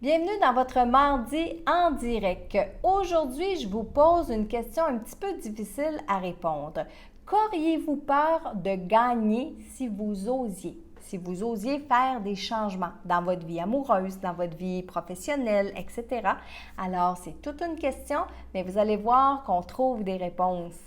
Bienvenue dans votre mardi en direct. Aujourd'hui, je vous pose une question un petit peu difficile à répondre. Qu'auriez-vous peur de gagner si vous osiez? Si vous osiez faire des changements dans votre vie amoureuse, dans votre vie professionnelle, etc. Alors, c'est toute une question, mais vous allez voir qu'on trouve des réponses.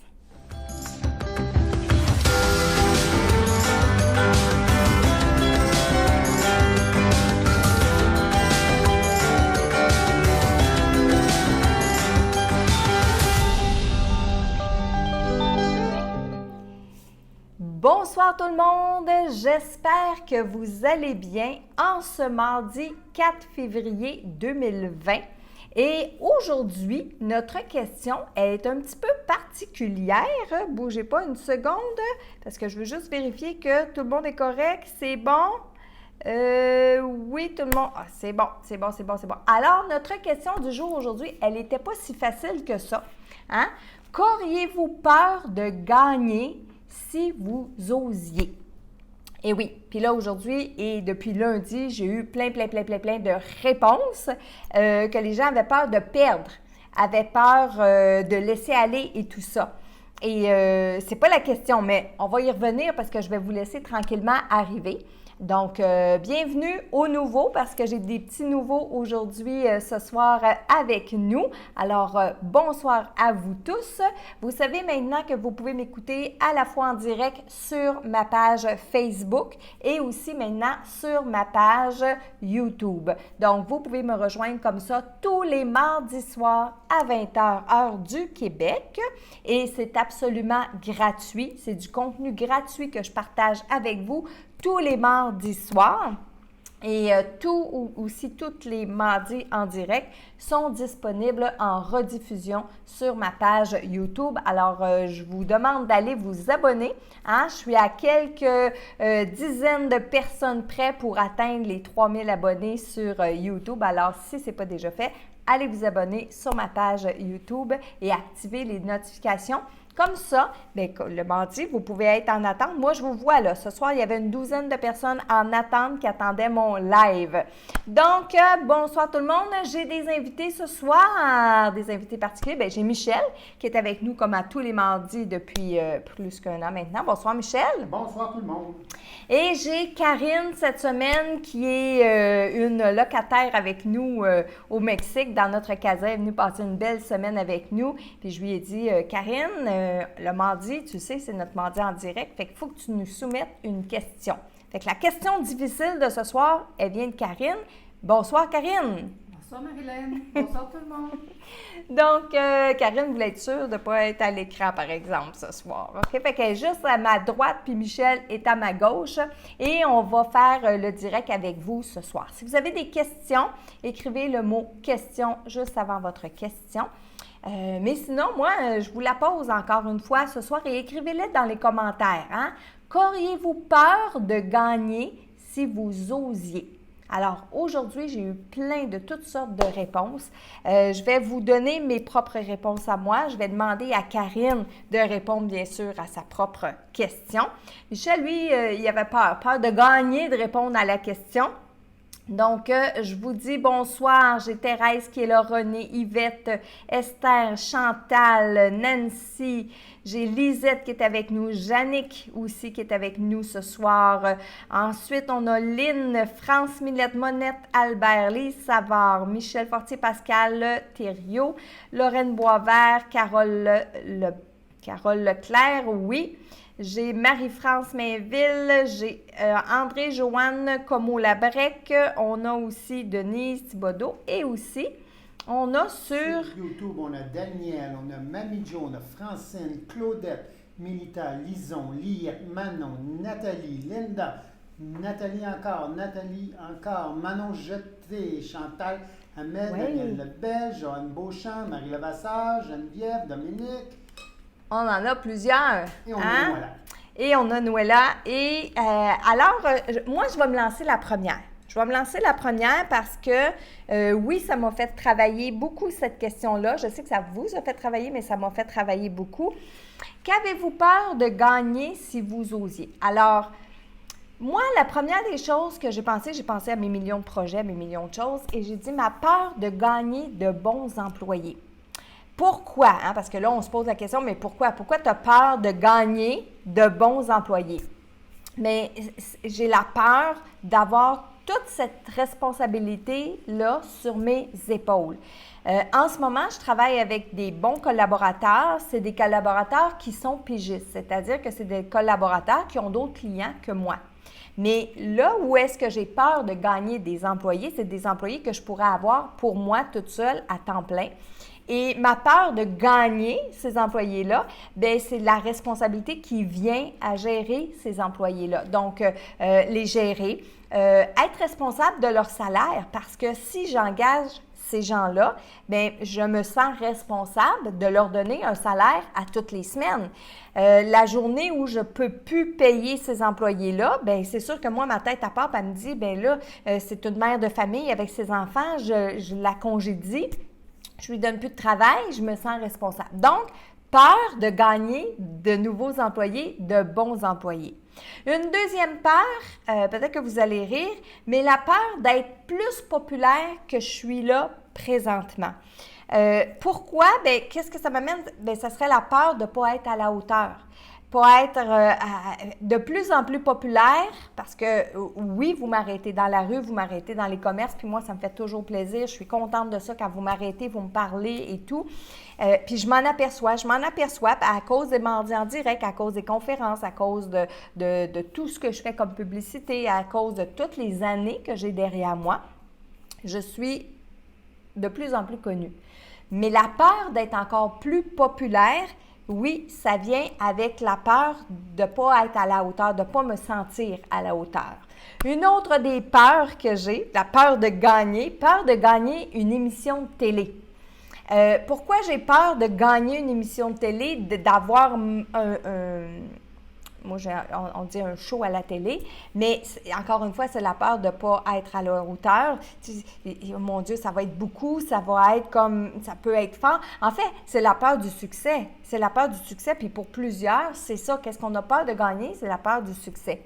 Bonsoir tout le monde, j'espère que vous allez bien en ce mardi 4 février 2020. Et aujourd'hui, notre question est un petit peu particulière. Bougez pas une seconde parce que je veux juste vérifier que tout le monde est correct. C'est bon? Oui, tout le monde. Ah, c'est bon. Alors, notre question du jour aujourd'hui, elle n'était pas si facile que ça. Hein? Qu'auriez-vous peur de gagner si vous osiez? Et oui, puis là aujourd'hui et depuis lundi, j'ai eu plein de réponses que les gens avaient peur de perdre, avaient peur de laisser aller et tout ça. Et c'est pas la question, mais on va y revenir parce que je vais vous laisser tranquillement arriver. Donc, bienvenue aux nouveaux parce que j'ai des petits nouveaux aujourd'hui ce soir avec nous. Alors, bonsoir à vous tous. Vous savez maintenant que vous pouvez m'écouter à la fois en direct sur ma page Facebook et aussi maintenant sur ma page YouTube. Donc, vous pouvez me rejoindre comme ça tous les mardis soirs à 20h, heure du Québec. Et c'est absolument gratuit. C'est du contenu gratuit que je partage avec vous tous les mardis soirs et tous les mardis en direct sont disponibles en rediffusion sur ma page YouTube. Alors, je vous demande d'aller vous abonner. Hein? Je suis à quelques dizaines de personnes près pour atteindre les 3000 abonnés sur YouTube. Alors, si ce n'est pas déjà fait, allez vous abonner sur ma page YouTube et activer les notifications. Comme ça, bien, le mardi, vous pouvez être en attente. Moi, je vous vois là. Ce soir, il y avait une douzaine de personnes en attente qui attendaient mon live. Donc, bonsoir tout le monde. J'ai des invités ce soir, des invités particuliers. Bien, j'ai Michel qui est avec nous comme à tous les mardis depuis plus qu'un an maintenant. Bonsoir Michel. Bonsoir tout le monde. Et j'ai Karine cette semaine qui est une locataire avec nous au Mexique dans notre casa. Elle est venue passer une belle semaine avec nous. Puis je lui ai dit, Karine, le mardi, tu sais, c'est notre mardi en direct. Fait qu'il faut que tu nous soumettes une question. Fait que la question difficile de ce soir, elle vient de Karine. Bonsoir Karine. Bonsoir Marilyn. Bonsoir tout le monde. Donc, Karine voulait être sûre de ne pas être à l'écran, par exemple, ce soir. OK? Fait qu'elle est juste à ma droite, puis Michel est à ma gauche. Et on va faire le direct avec vous ce soir. Si vous avez des questions, écrivez le mot « question » juste avant votre question. Mais sinon, moi, je vous la pose encore une fois ce soir et écrivez-les dans les commentaires. Hein? Qu'auriez-vous peur de gagner si vous osiez? Alors, aujourd'hui, j'ai eu plein de toutes sortes de réponses. Je vais vous donner mes propres réponses à moi. Je vais demander à Karine de répondre, bien sûr, à sa propre question. Michel, lui, il avait peur de gagner, de répondre à la question. Donc, je vous dis bonsoir. J'ai Thérèse qui est là, René, Yvette, Esther, Chantal, Nancy. J'ai Lisette qui est avec nous, Jannick aussi qui est avec nous ce soir. Ensuite, on a Lynn, France Millette, Monette, Albert, Lise Savard, Michel Fortier, Pascal Thériault, Lorraine Boisvert, Carole Leclerc, oui. J'ai Marie-France Mainville, j'ai André-Joanne Como-Labrec, on a aussi Denise Thibodeau et aussi, on a sur YouTube, on a Daniel, on a Mamie Jo, on a Francine, Claudette, Milita, Lison, Liette, Manon, Nathalie, Linda, Nathalie encore, Manon Jeté, Chantal, Ahmed, Daniel Lebel, Joanne Beauchamp, Marie Levasseur, Geneviève, Dominique. On en a plusieurs. Et on a Noëlla. Et on a Noëlla. Et alors, moi, je vais me lancer la première. Je vais me lancer la première parce que, oui, ça m'a fait travailler beaucoup cette question-là. Je sais que ça vous a fait travailler, mais ça m'a fait travailler beaucoup. Qu'avez-vous peur de gagner si vous osiez? Alors, Moi, la première des choses que j'ai pensé à mes millions de projets, à mes millions de choses, et j'ai dit ma peur de gagner de bons employés. Pourquoi? Hein? Parce que là, on se pose la question, mais pourquoi? Pourquoi tu as peur de gagner de bons employés? Mais j'ai la peur d'avoir toute cette responsabilité-là sur mes épaules. En ce moment, je travaille avec des bons collaborateurs. C'est des collaborateurs qui sont pigistes, c'est-à-dire que c'est des collaborateurs qui ont d'autres clients que moi. Mais là où est-ce que j'ai peur de gagner des employés, c'est des employés que je pourrais avoir pour moi toute seule à temps plein. Et ma peur de gagner ces employés-là, bien, c'est la responsabilité qui vient à gérer ces employés-là. Donc, les gérer, être responsable de leur salaire parce que si j'engage ces gens-là, bien, je me sens responsable de leur donner un salaire à toutes les semaines. La journée où je ne peux plus payer ces employés-là, bien, c'est sûr que moi, ma tête à part, elle me dit, bien là, c'est une mère de famille avec ses enfants, je la congédie. Je lui donne plus de travail, je me sens responsable. Donc, peur de gagner de nouveaux employés, de bons employés. Une deuxième peur, peut-être que vous allez rire, mais la peur d'être plus populaire que je suis là présentement. Pourquoi? Bien, qu'est-ce que ça m'amène? Bien, ça serait la peur de ne pas être à la hauteur. Pas être de plus en plus populaire parce que oui, vous m'arrêtez dans la rue, vous m'arrêtez dans les commerces, puis moi, ça me fait toujours plaisir. Je suis contente de ça quand vous m'arrêtez, vous me parlez et tout. Puis je m'en aperçois à cause des mardis en direct, à cause des conférences, à cause de tout ce que je fais comme publicité, à cause de toutes les années que j'ai derrière moi. Je suis de plus en plus connue. Mais la peur d'être encore plus populaire, oui, ça vient avec la peur de ne pas être à la hauteur, de ne pas me sentir à la hauteur. Une autre des peurs que j'ai, la peur de gagner une émission de télé. Pourquoi j'ai peur de gagner une émission de télé, d'avoir moi, on dit un show à la télé, mais encore une fois, c'est la peur de ne pas être à leur hauteur. Mon Dieu, ça va être beaucoup, ça va être comme, ça peut être fort. En fait, c'est la peur du succès. C'est la peur du succès, puis pour plusieurs, c'est ça. Qu'est-ce qu'on a peur de gagner? C'est la peur du succès.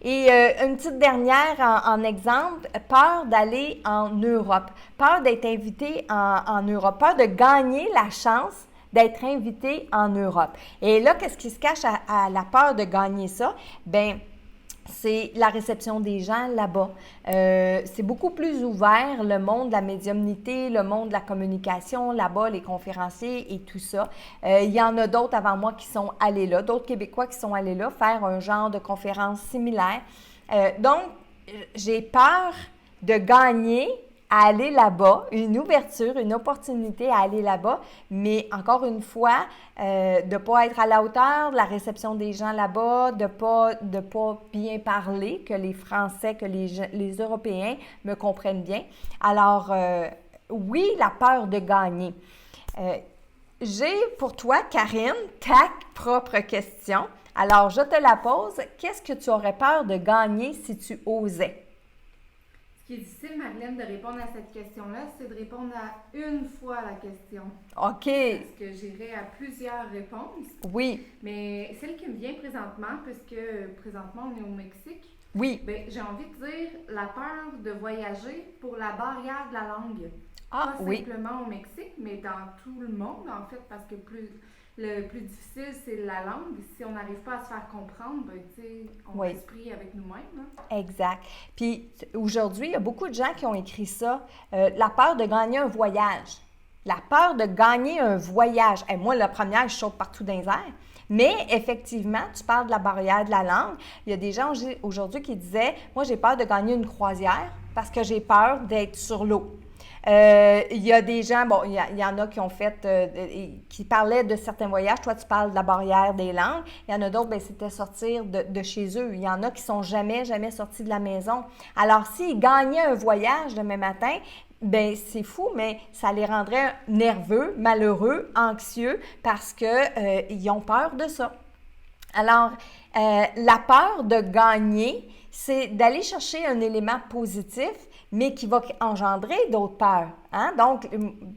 Et une petite dernière en exemple, peur d'aller en Europe, peur d'être invité en Europe, peur de gagner la chance d'être invité en Europe. Et là, qu'est-ce qui se cache à la peur de gagner ça? Bien, c'est la réception des gens là-bas. C'est beaucoup plus ouvert, le monde de la médiumnité, le monde de la communication là-bas, les conférenciers et tout ça. Il y en a d'autres avant moi qui sont allés là, d'autres Québécois qui sont allés là faire un genre de conférence similaire. Donc, j'ai peur de gagner à aller là-bas, une ouverture, une opportunité à aller là-bas, mais encore une fois, de ne pas être à la hauteur de la réception des gens là-bas, de pas bien parler, que les Français, que les Européens me comprennent bien. Alors, oui, la peur de gagner. J'ai pour toi, Karine, ta propre question. Alors, je te la pose. Qu'est-ce que tu aurais peur de gagner si tu osais? Ce qui est difficile, Marlène, de répondre à cette question-là, c'est de répondre à une fois la question. OK. Parce que j'irai à plusieurs réponses. Oui. Mais celle qui me vient présentement, puisque présentement on est au Mexique, oui. Bien, j'ai envie de dire la peur de voyager pour la barrière de la langue. Ah, Pas oui. simplement au Mexique, mais dans tout le monde, en fait, parce que le plus difficile, c'est la langue. Si on n'arrive pas à se faire comprendre, ben, tu sais, on oui. reste pris avec nous-mêmes. Hein? Exact. Puis aujourd'hui, il y a beaucoup de gens qui ont écrit ça, la peur de gagner un voyage. La peur de gagner un voyage. Et moi, la première, je saute partout dans les airs. Mais effectivement, tu parles de la barrière de la langue. Il y a des gens aujourd'hui qui disaient, moi, j'ai peur de gagner une croisière parce que j'ai peur d'être sur l'eau. Il y a des gens, bon, il y en a qui ont fait, qui parlaient de certains voyages. Toi, tu parles de la barrière des langues. Il y en a d'autres, bien, c'était sortir de chez eux. Il y en a qui sont jamais sortis de la maison. Alors, s'ils gagnaient un voyage demain matin, bien, c'est fou, mais ça les rendrait nerveux, malheureux, anxieux parce qu'ils ont peur de ça. Alors, la peur de gagner, c'est d'aller chercher un élément positif, mais qui va engendrer d'autres peurs. Hein? Donc,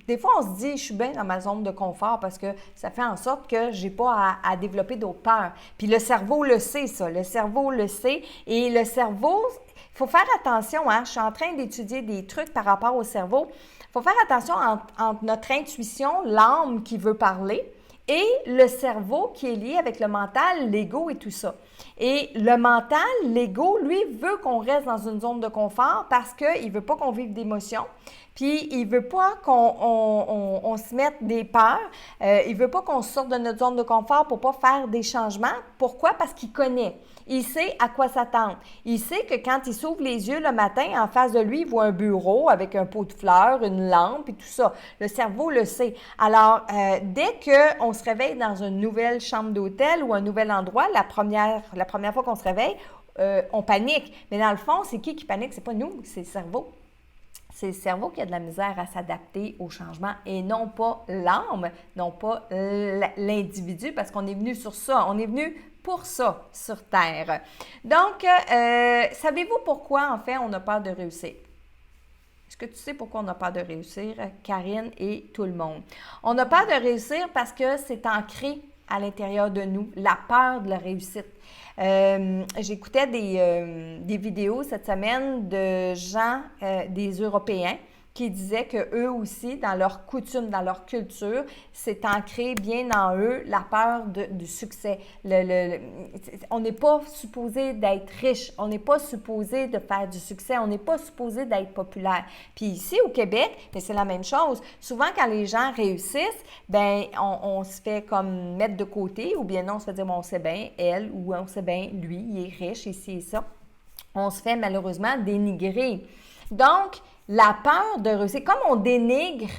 des fois, on se dit, je suis bien dans ma zone de confort parce que ça fait en sorte que je n'ai pas à développer d'autres peurs. Puis le cerveau le sait, ça. Le cerveau le sait. Et le cerveau, il faut faire attention. Hein? Je suis en train d'étudier des trucs par rapport au cerveau. Il faut faire attention entre notre intuition, l'âme qui veut parler, et le cerveau qui est lié avec le mental, l'ego et tout ça. Et le mental, l'ego, lui, veut qu'on reste dans une zone de confort parce qu'il ne veut pas qu'on vive d'émotions. Puis, il ne veut pas qu'on se mette des peurs. Il ne veut pas qu'on sorte de notre zone de confort pour ne pas faire des changements. Pourquoi? Parce qu'il connaît. Il sait à quoi s'attendre. Il sait que quand il s'ouvre les yeux le matin, en face de lui, il voit un bureau avec un pot de fleurs, une lampe et tout ça. Le cerveau le sait. Alors, dès qu'on se réveille dans une nouvelle chambre d'hôtel ou un nouvel endroit, la première fois qu'on se réveille, on panique. Mais dans le fond, c'est qui panique? C'est pas nous, c'est le cerveau. C'est le cerveau qui a de la misère à s'adapter au changement et non pas l'âme, non pas l'individu, parce qu'on est venu sur ça. On est venu pour ça sur Terre. Donc, savez-vous pourquoi, en fait, on a peur de réussir? Est-ce que tu sais pourquoi on a peur de réussir, Karine et tout le monde? On a peur de réussir parce que c'est ancré à l'intérieur de nous, la peur de la réussite. J'écoutais des vidéos cette semaine de gens, des Européens, qui disaient qu'eux aussi, dans leur coutume, dans leur culture, c'est ancré bien en eux la peur du succès. On n'est pas supposé d'être riche, on n'est pas supposé de faire du succès, on n'est pas supposé d'être populaire. Puis ici, au Québec, c'est la même chose. Souvent, quand les gens réussissent, ben on se fait comme mettre de côté, ou bien non, on se fait dire, bon, on sait bien, elle, ou on sait bien, lui, il est riche, ici et ça. On se fait malheureusement dénigrer. Donc, la peur de réussir, comme on dénigre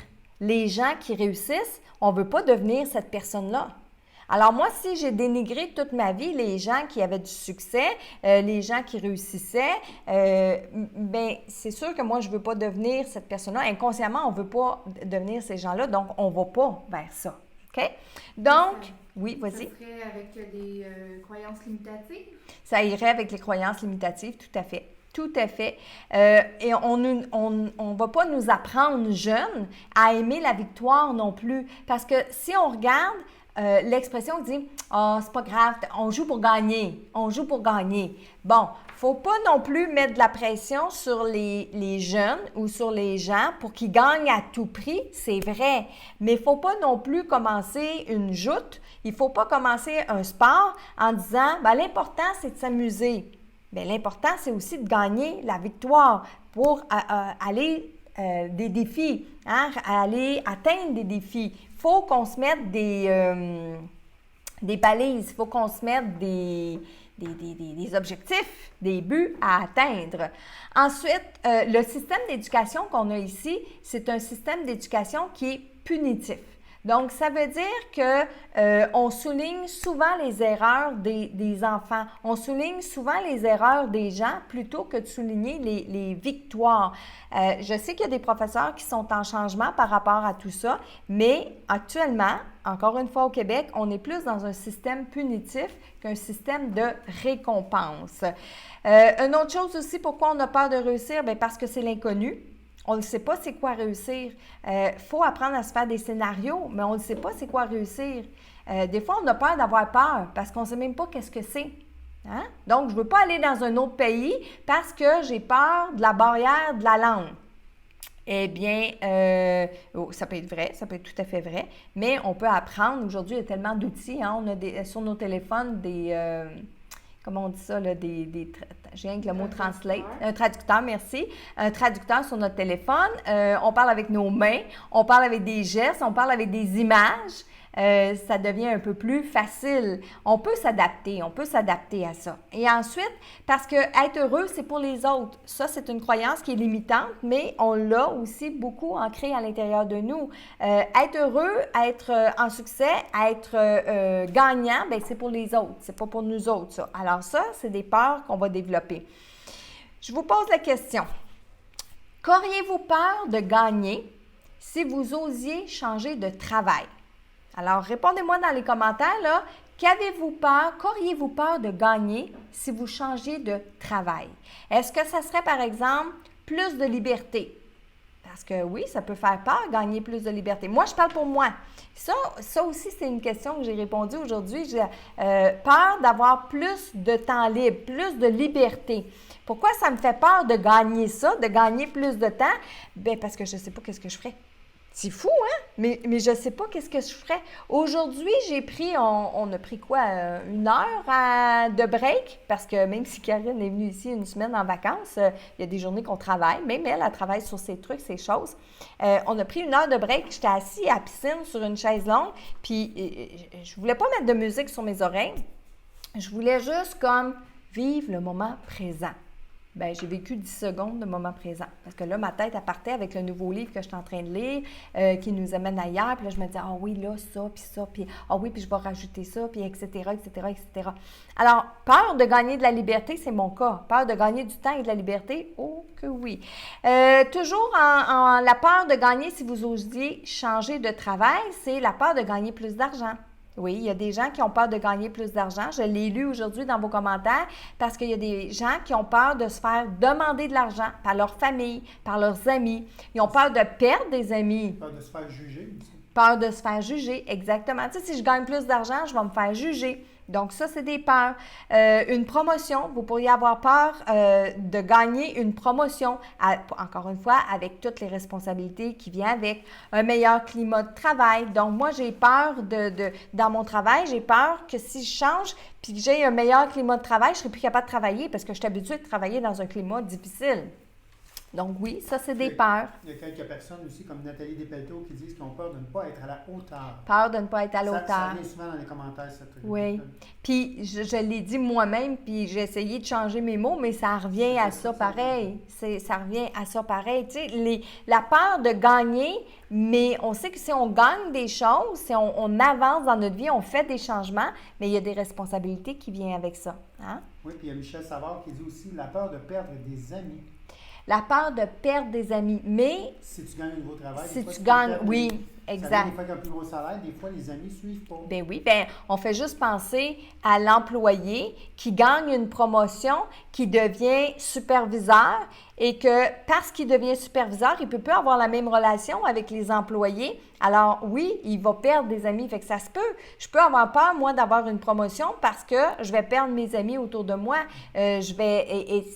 les gens qui réussissent, on ne veut pas devenir cette personne-là. Alors moi, si j'ai dénigré toute ma vie les gens qui avaient du succès, les gens qui réussissaient, bien, c'est sûr que moi, je ne veux pas devenir cette personne-là. Inconsciemment, on ne veut pas devenir ces gens-là, donc on ne va pas vers ça. OK? Donc, oui, vas-y. Ça serait avec des croyances limitatives? Ça irait avec les croyances limitatives, tout à fait. Tout à fait. Et on ne va pas nous apprendre jeunes à aimer la victoire non plus. Parce que si on regarde l'expression dit « Ah, c'est pas grave, on joue pour gagner. On joue pour gagner. » Bon, faut pas non plus mettre de la pression sur les jeunes ou sur les gens pour qu'ils gagnent à tout prix, c'est vrai. Mais il faut pas non plus commencer une joute. Il faut pas commencer un sport en disant « l'important, c'est de s'amuser. » Bien, l'important, c'est aussi de gagner la victoire pour aller des défis, hein, aller atteindre des défis. Il faut qu'on se mette des balises, il faut qu'on se mette des objectifs, des buts à atteindre. Ensuite, le système d'éducation qu'on a ici, c'est un système d'éducation qui est punitif. Donc, ça veut dire qu'on souligne souvent les erreurs des enfants. On souligne souvent les erreurs des gens plutôt que de souligner les victoires. Je sais qu'il y a des professeurs qui sont en changement par rapport à tout ça, mais actuellement, encore une fois au Québec, on est plus dans un système punitif qu'un système de récompense. Une autre chose aussi, pourquoi on a peur de réussir? Bien, parce que c'est l'inconnu. On ne sait pas c'est quoi réussir. Faut apprendre à se faire des scénarios, mais on ne sait pas c'est quoi réussir. Des fois, on a peur d'avoir peur parce qu'on ne sait même pas qu'est-ce que c'est. Hein? Donc, je ne veux pas aller dans un autre pays parce que j'ai peur de la barrière de la langue. Eh bien, ça peut être vrai, ça peut être tout à fait vrai, mais on peut apprendre. Aujourd'hui, il y a tellement d'outils. Hein? On a sur nos téléphones des... comment on dit ça, là, j'ai rien que le mot translate, un traducteur, merci, un traducteur sur notre téléphone, on parle avec nos mains, on parle avec des gestes, on parle avec des images, ça devient un peu plus facile. On peut s'adapter à ça. Et ensuite, parce que être heureux, c'est pour les autres. Ça, c'est une croyance qui est limitante, mais on l'a aussi beaucoup ancré à l'intérieur de nous. Être heureux, être en succès, être gagnant, bien, c'est pour les autres. C'est pas pour nous autres, ça. Alors ça, c'est des peurs qu'on va développer. Je vous pose la question. Qu'auriez-vous peur de gagner si vous osiez changer de travail? Alors, répondez-moi dans les commentaires, là, qu'auriez-vous peur de gagner si vous changiez de travail? Est-ce que ça serait, par exemple, plus de liberté. Parce que oui, ça peut faire peur, gagner plus de liberté. Moi, je parle pour moi. Ça aussi, c'est une question que j'ai répondu aujourd'hui. J'ai peur d'avoir plus de temps libre, plus de liberté. Pourquoi ça me fait peur de gagner ça, de gagner plus de temps? Bien, parce que je ne sais pas qu'est-ce que je ferais. C'est fou, hein? Mais je ne sais pas qu'est-ce que je ferais. Aujourd'hui, on a pris quoi? 1 heure de break? Parce que même si Karine est venue ici une semaine en vacances, il y a des journées qu'on travaille. Même elle travaille sur ses trucs, ses choses. On a pris 1 heure de break. J'étais assise à la piscine sur une chaise longue. Puis, je voulais pas mettre de musique sur mes oreilles. Je voulais juste comme vivre le moment présent. Bien, j'ai vécu 10 secondes de moment présent. Parce que là, ma tête, elle partait avec le nouveau livre que je suis en train de lire, qui nous amène ailleurs. Puis là, je me disais, ah oui, là, ça, puis ah oui, puis je vais rajouter ça, puis etc., etc., etc. Alors, peur de gagner de la liberté, c'est mon cas. Peur de gagner du temps et de la liberté, oh que oui. Toujours en la peur de gagner, si vous osiez changer de travail, c'est la peur de gagner plus d'argent. Oui, il y a des gens qui ont peur de gagner plus d'argent. Je l'ai lu aujourd'hui dans vos commentaires parce qu'il y a des gens qui ont peur de se faire demander de l'argent par leur famille, par leurs amis. Ils ont peur de perdre des amis. Peur de se faire juger aussi. Peur de se faire juger, exactement. Tu sais, si je gagne plus d'argent, je vais me faire juger. Donc, ça, c'est des peurs. Une promotion, vous pourriez avoir peur de gagner une promotion, encore une fois, avec toutes les responsabilités qui viennent avec un meilleur climat de travail. Donc, moi, j'ai peur dans mon travail, j'ai peur que si je change puis que j'ai un meilleur climat de travail, je ne serai plus capable de travailler parce que je suis habituée de travailler dans un climat difficile. Donc oui, ça, c'est des peurs. Il y a quelques personnes aussi, comme Nathalie Despelteaux, qui disent qu'ils ont peur de ne pas être à la hauteur. Peur de ne pas être à la hauteur. Ça vient souvent dans les commentaires, ça. Oui. Puis, je l'ai dit moi-même, puis j'ai essayé de changer mes mots, mais ça revient à ça pareil. Ça revient à ça pareil. Tu sais, la peur de gagner, mais on sait que si on gagne des choses, si on avance dans notre vie, on fait des changements, mais il y a des responsabilités qui viennent avec ça. Hein? Oui, puis il y a Michel Savard qui dit aussi la peur de perdre des amis. La peur de perdre des amis, mais... Si tu gagnes un nouveau travail... Si tu gagnes, oui, exact. Des fois, avec un plus gros salaire, des fois, les amis ne suivent pas. Bien oui, bien, on fait juste penser à l'employé qui gagne une promotion, qui devient superviseur et que parce qu'il devient superviseur, il ne peut plus avoir la même relation avec les employés. Alors oui, il va perdre des amis. Fait que ça se peut. Je peux avoir peur, moi, d'avoir une promotion parce que je vais perdre mes amis autour de moi. Et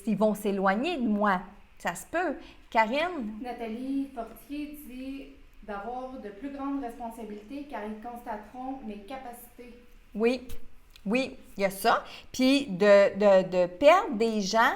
ils vont s'éloigner de moi. Ça se peut. Karine? Nathalie Fortier dit d'avoir de plus grandes responsabilités car ils constateront mes capacités. Oui, il y a ça. Puis de perdre des gens,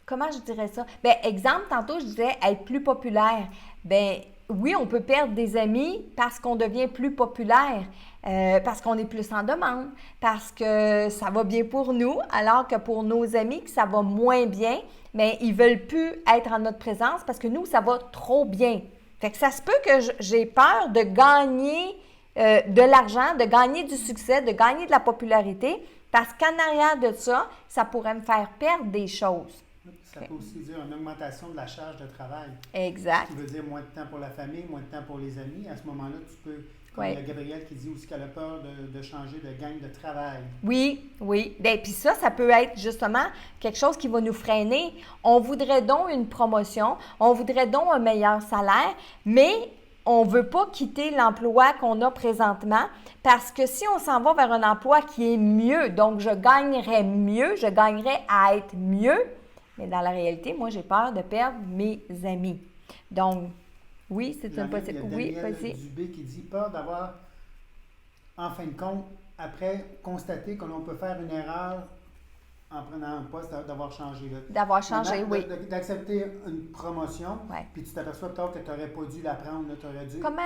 comment je dirais ça? Bien, exemple, tantôt, je disais être plus populaire. Bien, oui, on peut perdre des amis parce qu'on devient plus populaire, parce qu'on est plus en demande, parce que ça va bien pour nous, alors que pour nos amis, que ça va moins bien, mais ils ne veulent plus être en notre présence parce que nous, ça va trop bien. Fait que ça se peut que j'ai peur de gagner de l'argent, de gagner du succès, de gagner de la popularité, parce qu'en arrière de ça, ça pourrait me faire perdre des choses. Ça peut aussi dire une augmentation de la charge de travail. Exact. Ce qui veut dire moins de temps pour la famille, moins de temps pour les amis. À ce moment-là, tu peux, comme il y a Gabrielle qui dit aussi qu'elle a peur de changer de gang de travail. Oui. Bien, puis ça peut être justement quelque chose qui va nous freiner. On voudrait donc une promotion, on voudrait donc un meilleur salaire, mais on ne veut pas quitter l'emploi qu'on a présentement parce que si on s'en va vers un emploi qui est mieux, donc je gagnerais mieux, je gagnerais à être mieux, mais dans la réalité, moi, j'ai peur de perdre mes amis. Donc, oui, c'est une possibilité. Oui, vas-y. Dubé qui dit peur d'avoir, en fin de compte, après constater que l'on peut faire une erreur en prenant un poste, d'avoir changé. Là. D'avoir changé, oui. D'accepter une promotion, puis tu t'aperçois peut-être que tu n'aurais pas dû la prendre. Tu aurais dû... Comment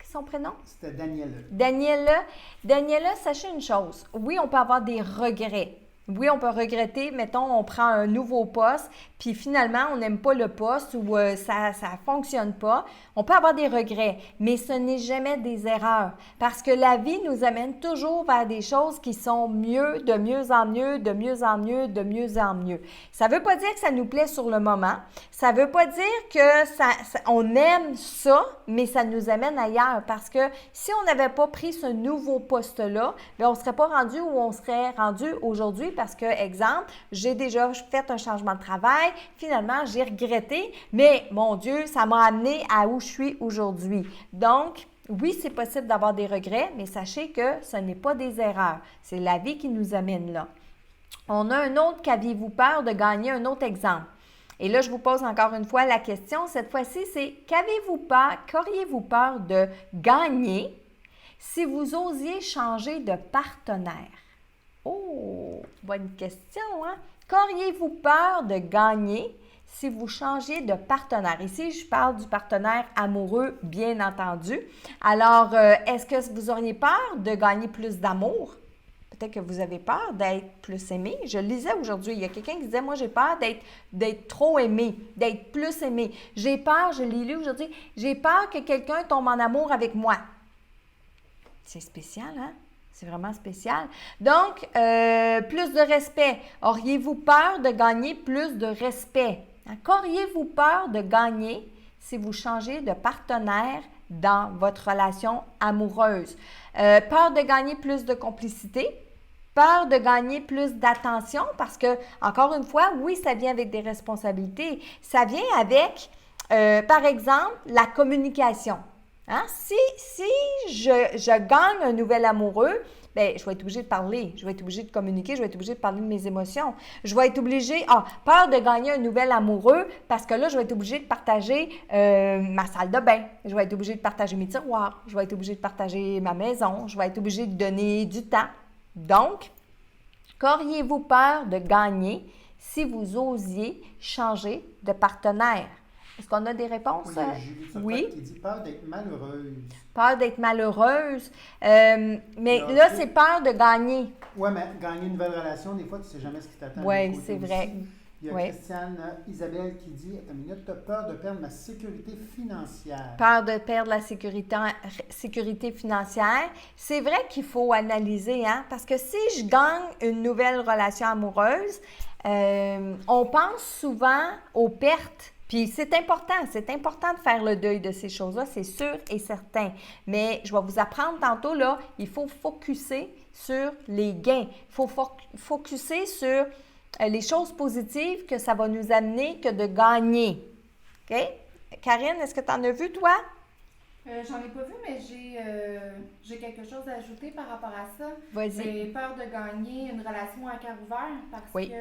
son prénom? C'était Daniela. Daniela, sachez une chose. Oui, on peut avoir des regrets. Oui, on peut regretter, mettons, on prend un nouveau poste, puis finalement, on n'aime pas le poste ou ça ne fonctionne pas. On peut avoir des regrets, mais ce n'est jamais des erreurs parce que la vie nous amène toujours vers des choses qui sont mieux, de mieux en mieux, de mieux en mieux, de mieux en mieux. Ça ne veut pas dire que ça nous plaît sur le moment. Ça ne veut pas dire que on aime ça, mais ça nous amène ailleurs parce que si on n'avait pas pris ce nouveau poste-là, bien, on ne serait pas rendu où on serait rendu aujourd'hui parce que, exemple, j'ai déjà fait un changement de travail, finalement, j'ai regretté, mais mon Dieu, ça m'a amené à où je suis aujourd'hui. Donc, oui, c'est possible d'avoir des regrets, mais sachez que ce n'est pas des erreurs. C'est la vie qui nous amène là. On a un autre qu'aviez-vous peur de gagner, un autre exemple. Et là, je vous pose encore une fois la question. Cette fois-ci, c'est qu'auriez-vous peur de gagner si vous osiez changer de partenaire? Oh, bonne question, hein? Qu'auriez-vous peur de gagner si vous changiez de partenaire? Ici, je parle du partenaire amoureux, bien entendu. Alors, est-ce que vous auriez peur de gagner plus d'amour? Peut-être que vous avez peur d'être plus aimé. Je le lisais aujourd'hui, il y a quelqu'un qui disait, moi j'ai peur d'être trop aimé, d'être plus aimé. J'ai peur, je l'ai lu aujourd'hui, j'ai peur que quelqu'un tombe en amour avec moi. C'est spécial, hein? C'est vraiment spécial. Donc, plus de respect. Auriez-vous peur de gagner plus de respect? Qu'auriez-vous peur de gagner si vous changez de partenaire dans votre relation amoureuse? Peur de gagner plus de complicité, peur de gagner plus d'attention parce que, encore une fois, oui, ça vient avec des responsabilités. Ça vient avec, par exemple, la communication. Hein? Si je gagne un nouvel amoureux, bien, je vais être obligée de parler, je vais être obligée de communiquer, je vais être obligée de parler de mes émotions. Je vais être obligée, peur de gagner un nouvel amoureux parce que là, je vais être obligée de partager ma salle de bain, je vais être obligée de partager mes tiroirs, je vais être obligée de partager ma maison, je vais être obligée de donner du temps. Donc, qu'auriez-vous peur de gagner si vous osiez changer de partenaire? Est-ce qu'on a des réponses? Oui, il y a Julie Turcotte qui dit peur d'être malheureuse. Peur d'être malheureuse. Mais là, c'est peur de gagner. Oui, mais gagner une nouvelle relation, des fois, tu ne sais jamais ce qui t'attend. Oui, c'est vrai. Il y a Christiane Isabelle qui dit, attends une minute, tu as peur de perdre ma sécurité financière. Peur de perdre la sécurité financière. C'est vrai qu'il faut analyser, hein? Parce que si je gagne une nouvelle relation amoureuse, on pense souvent aux pertes. Puis c'est important de faire le deuil de ces choses-là, c'est sûr et certain. Mais je vais vous apprendre tantôt, là, il faut focusser sur les gains. Il faut focusser sur les choses positives que ça va nous amener que de gagner. OK? Karine, est-ce que tu en as vu, toi? J'en ai pas vu, mais j'ai quelque chose à ajouter par rapport à ça. Vas-y. J'ai peur de gagner une relation à cœur ouvert parce Oui. que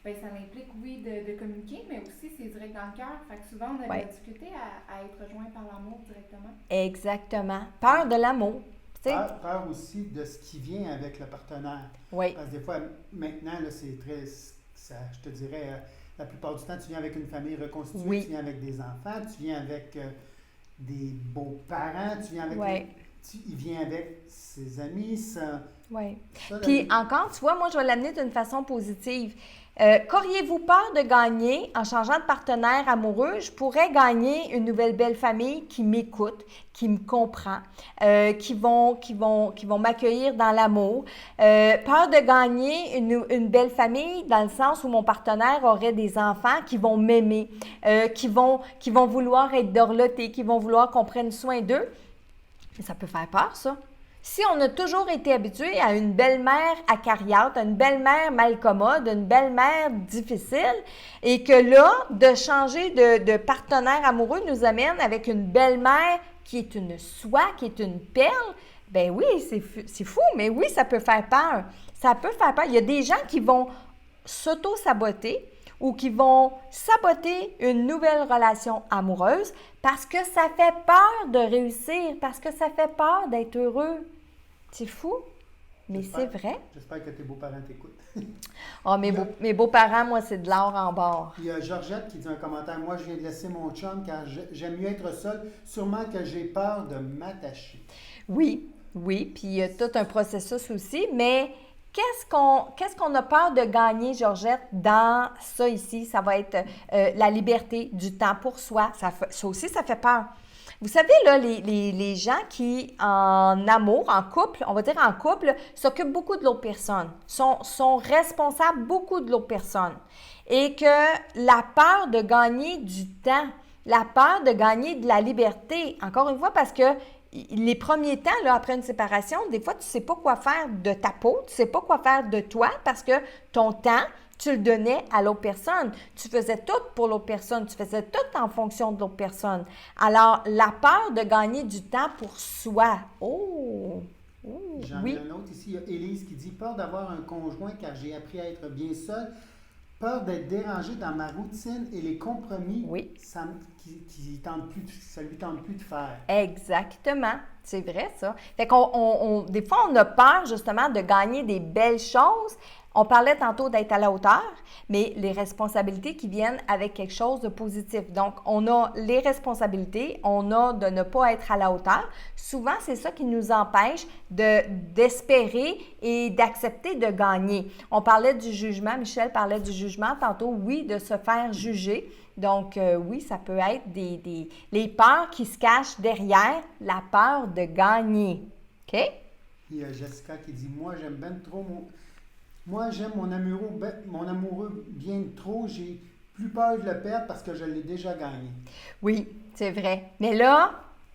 ça implique, oui, de communiquer, mais aussi c'est direct dans le cœur. Fait que souvent, on a de la difficulté à être rejoint par l'amour directement. Exactement. Peur de l'amour. Peur aussi de ce qui vient avec le partenaire. Oui. Parce que des fois, maintenant, là, c'est très... je te dirais, la plupart du temps, tu viens avec une famille reconstituée, Oui. tu viens avec des enfants, tu viens avec des beaux-parents, tu viens avec... Oui. Il vient avec ses amis, ça... Oui. Ça, Puis encore, tu vois, moi, je vais l'amener d'une façon positive. Qu'auriez-vous peur de gagner en changeant de partenaire amoureux? Je pourrais gagner une nouvelle belle famille qui m'écoute, qui me comprend, qui vont m'accueillir dans l'amour. Peur de gagner une belle famille dans le sens où mon partenaire aurait des enfants qui vont m'aimer, qui vont vouloir être dorlotés, qui vont vouloir qu'on prenne soin d'eux. Ça peut faire peur, ça. Si on a toujours été habitué à une belle-mère acariâtre, à une belle-mère malcommode, une belle-mère difficile, et que là, de changer de partenaire amoureux nous amène avec une belle-mère qui est une soie, qui est une perle, ben oui, c'est fou, mais oui, ça peut faire peur. Ça peut faire peur. Il y a des gens qui vont s'auto-saboter ou qui vont saboter une nouvelle relation amoureuse parce que ça fait peur de réussir, parce que ça fait peur d'être heureux. C'est fou, mais c'est vrai. J'espère que tes beaux-parents t'écoutent. Mes beaux-parents, moi, c'est de l'or en bord. Il y a Georgette qui dit un commentaire. Moi, je viens de laisser mon chum car j'aime mieux être seule. Sûrement que j'ai peur de m'attacher. Oui, puis il y a tout un processus aussi, mais... Qu'est-ce qu'on a peur de gagner, Georgette, dans ça ici? Ça va être la liberté, du temps pour soi. Ça aussi, ça fait peur. Vous savez, là, les gens qui, en amour, en couple, on va dire en couple, s'occupent beaucoup de l'autre personne, sont responsables beaucoup de l'autre personne. Et que la peur de gagner du temps, la peur de gagner de la liberté, encore une fois, parce que les premiers temps, là, après une séparation, des fois, tu ne sais pas quoi faire de ta peau, tu ne sais pas quoi faire de toi parce que ton temps, tu le donnais à l'autre personne. Tu faisais tout pour l'autre personne. Tu faisais tout en fonction de l'autre personne. Alors, la peur de gagner du temps pour soi. Oh! J'en ai un autre ici. Il y a Élise qui dit « Peur d'avoir un conjoint car j'ai appris à être bien seule. Peur d'être dérangée dans ma routine et les compromis ça lui tente plus de faire. » Exactement. C'est vrai, ça. Fait qu'on, des fois, on a peur, justement, de gagner des belles choses. On parlait tantôt d'être à la hauteur, mais les responsabilités qui viennent avec quelque chose de positif. Donc, on a les responsabilités, on a de ne pas être à la hauteur. Souvent, c'est ça qui nous empêche d'espérer et d'accepter de gagner. On parlait du jugement, Michel parlait du jugement tantôt, oui, de se faire juger. Donc, oui, ça peut être les peurs qui se cachent derrière la peur de gagner. OK? Il y a Jessica qui dit « Moi, j'aime bien trop Moi, j'aime mon amoureux bien trop. J'ai plus peur de le perdre parce que je l'ai déjà gagné. » Oui, c'est vrai. Mais là,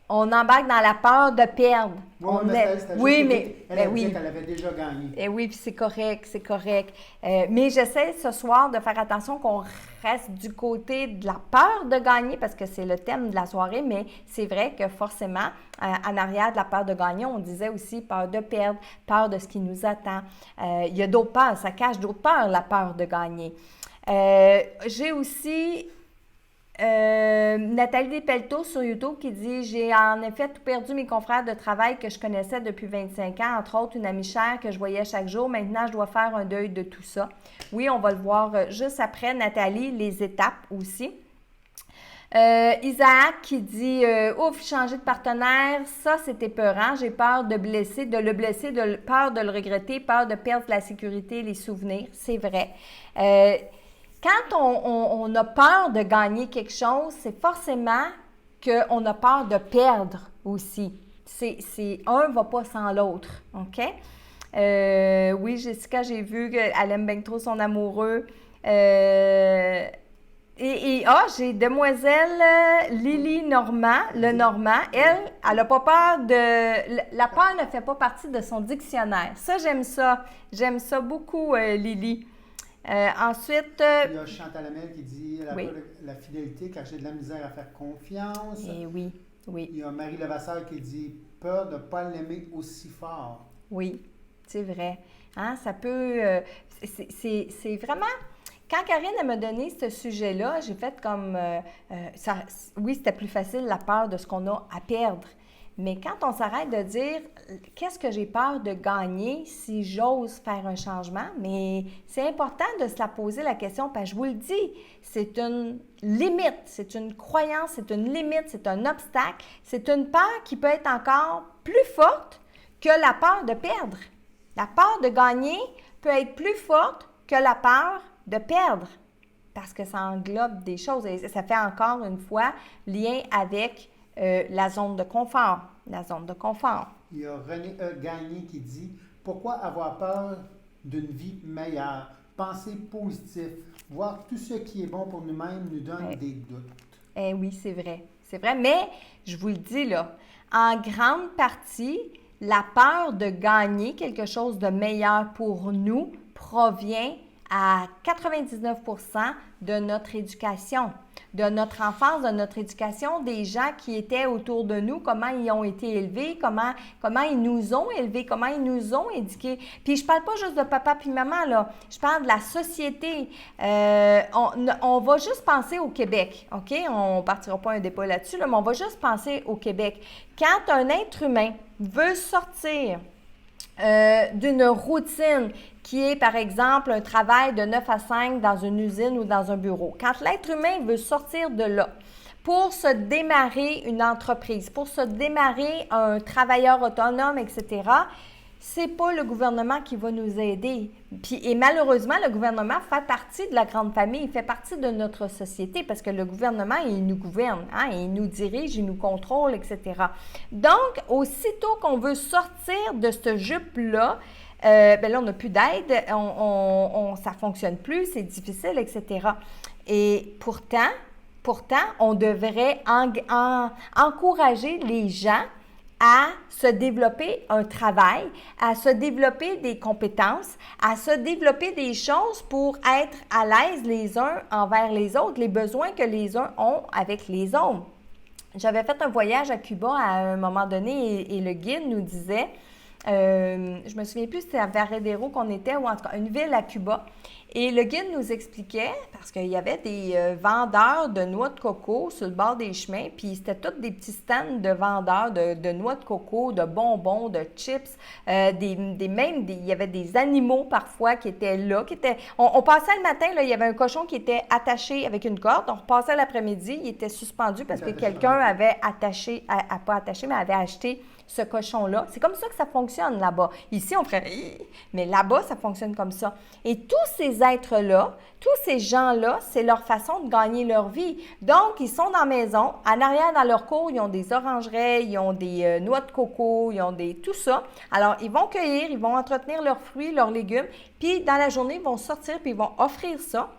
on embarque dans la peur de perdre. Elle disait qu'elle avait déjà gagné. Et oui, puis c'est correct, c'est correct. Mais j'essaie ce soir de faire attention qu'on reste du côté de la peur de gagner parce que c'est le thème de la soirée, mais c'est vrai que forcément, en arrière de la peur de gagner, on disait aussi peur de perdre, peur de ce qui nous attend. Il y a d'autres peurs, ça cache d'autres peurs, la peur de gagner. J'ai aussi Nathalie Despelteaux sur YouTube qui dit « J'ai en effet tout perdu mes confrères de travail que je connaissais depuis 25 ans, entre autres une amie chère que je voyais chaque jour. Maintenant, je dois faire un deuil de tout ça. » Oui, on va le voir juste après, Nathalie, les étapes aussi. Isaac qui dit « Ouf, changer de partenaire, ça c'est épeurant. J'ai peur de le blesser, peur de le regretter, peur de perdre la sécurité, les souvenirs. » C'est vrai. Quand on a peur de gagner quelque chose, c'est forcément qu'on a peur de perdre aussi. Un ne va pas sans l'autre, OK? Oui, Jessica, j'ai vu qu'elle aime bien trop son amoureux. J'ai demoiselle Lily Normand, elle n'a pas peur de... La peur ne fait pas partie de son dictionnaire. Ça, j'aime ça. J'aime ça beaucoup, Lily. Ensuite... il y a Chantal Hamel qui dit la fidélité car j'ai de la misère à faire confiance. Et oui. Il y a Marie Levasseur qui dit peur de ne pas l'aimer aussi fort. Oui, c'est vrai. Hein? Ça peut... c'est vraiment... Quand Karine m'a donné ce sujet-là, j'ai fait comme... oui, c'était plus facile la peur de ce qu'on a à perdre. Mais quand on s'arrête de dire qu'est-ce que j'ai peur de gagner si j'ose faire un changement, mais c'est important de se la poser la question parce que je vous le dis, c'est une limite, c'est une croyance, c'est une limite, c'est un obstacle, c'est une peur qui peut être encore plus forte que la peur de perdre. La peur de gagner peut être plus forte que la peur de perdre parce que ça englobe des choses et ça fait encore une fois lien avec la zone de confort. La zone de confort. Il y a René E. Gagné qui dit « Pourquoi avoir peur d'une vie meilleure? Penser positif, voir tout ce qui est bon pour nous-mêmes nous donne des doutes. » Oui, c'est vrai. C'est vrai, mais je vous le dis là, en grande partie, la peur de gagner quelque chose de meilleur pour nous provient à 99% de notre éducation, de notre enfance, de notre éducation, des gens qui étaient autour de nous, comment ils ont été élevés, comment ils nous ont élevés, comment ils nous ont éduqués. Puis je parle pas juste de papa puis maman, là. Je parle de la société. On va juste penser au Québec, OK? On partira pas un débat là-dessus, là, mais on va juste penser au Québec. Quand un être humain veut sortir d'une routine qui est, par exemple, un travail de 9 à 5 dans une usine ou dans un bureau. Quand l'être humain veut sortir de là pour se démarrer une entreprise, pour se démarrer un travailleur autonome, etc., c'est pas le gouvernement qui va nous aider. Et malheureusement, le gouvernement fait partie de la grande famille, il fait partie de notre société parce que le gouvernement, il nous gouverne, hein, il nous dirige, il nous contrôle, etc. Donc, aussitôt qu'on veut sortir de ce jupe-là, là, on n'a plus d'aide, ça ne fonctionne plus, c'est difficile, etc. Et pourtant, on devrait encourager les gens à se développer un travail, à se développer des compétences, à se développer des choses pour être à l'aise les uns envers les autres, les besoins que les uns ont avec les autres. J'avais fait un voyage à Cuba à un moment donné et le guide nous disait, je me souviens plus si c'était à Varadero qu'on était ou en tout cas une ville à Cuba. Et le guide nous expliquait, parce qu'il y avait des vendeurs de noix de coco sur le bord des chemins, puis c'était tous des petits stands de vendeurs de noix de coco, de bonbons, de chips, il y avait des animaux parfois qui étaient là, on passait le matin, là, il y avait un cochon qui était attaché avec une corde, on repassait l'après-midi, il était suspendu parce que quelqu'un avait pas attaché, mais avait acheté ce cochon-là. C'est comme ça que ça fonctionne là-bas. Ici, on ferait « mais là-bas, ça fonctionne comme ça. Et tous ces êtres-là, tous ces gens-là, c'est leur façon de gagner leur vie. Donc, ils sont dans la maison. En arrière, dans leur cour, ils ont des orangeraies, ils ont des noix de coco, ils ont tout ça. Alors, ils vont cueillir, ils vont entretenir leurs fruits, leurs légumes. Puis, dans la journée, ils vont sortir puis ils vont offrir ça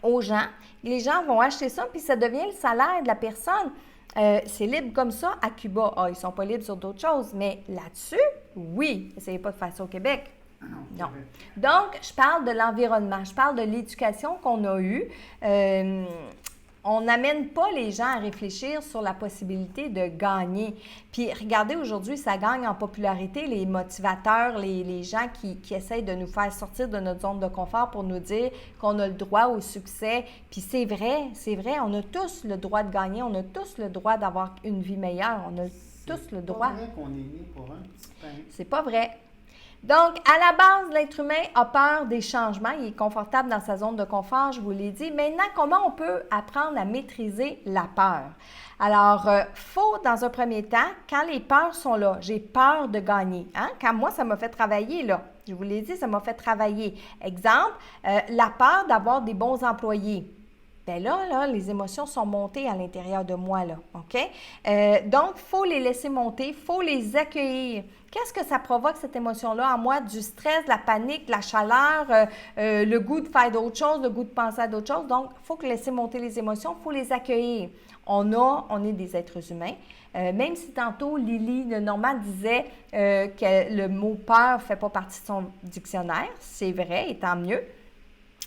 aux gens. Les gens vont acheter ça, puis ça devient le salaire de la personne. C'est libre comme ça à Cuba. Ah, ils ne sont pas libres sur d'autres choses, mais là-dessus, oui. Essayez pas de faire ça au Québec. Non. Donc, je parle de l'environnement, je parle de l'éducation qu'on a eue. On n'amène pas les gens à réfléchir sur la possibilité de gagner. Puis regardez, aujourd'hui, ça gagne en popularité, les motivateurs, les gens qui essayent de nous faire sortir de notre zone de confort pour nous dire qu'on a le droit au succès. Puis c'est vrai, on a tous le droit de gagner, on a tous le droit d'avoir une vie meilleure, on a tous le droit. C'est pas vrai qu'on est né pour un petit pain. C'est pas vrai. Donc, à la base, l'être humain a peur des changements. Il est confortable dans sa zone de confort, je vous l'ai dit. Maintenant, comment on peut apprendre à maîtriser la peur? Alors, faut, dans un premier temps, quand les peurs sont là, j'ai peur de gagner. Hein? Quand moi, ça m'a fait travailler, là. Je vous l'ai dit, ça m'a fait travailler. Exemple, la peur d'avoir des bons employés. Bien là, les émotions sont montées à l'intérieur de moi, là, OK? Donc, il faut les laisser monter, il faut les accueillir. Qu'est-ce que ça provoque, cette émotion-là, en moi? Du stress, de la panique, de la chaleur, le goût de faire d'autres choses, le goût de penser à d'autres choses. Donc, il faut laisser monter les émotions, il faut les accueillir. On est des êtres humains. Même si tantôt, Lily de Normand disait que le mot « peur » ne fait pas partie de son dictionnaire, c'est vrai, et tant mieux.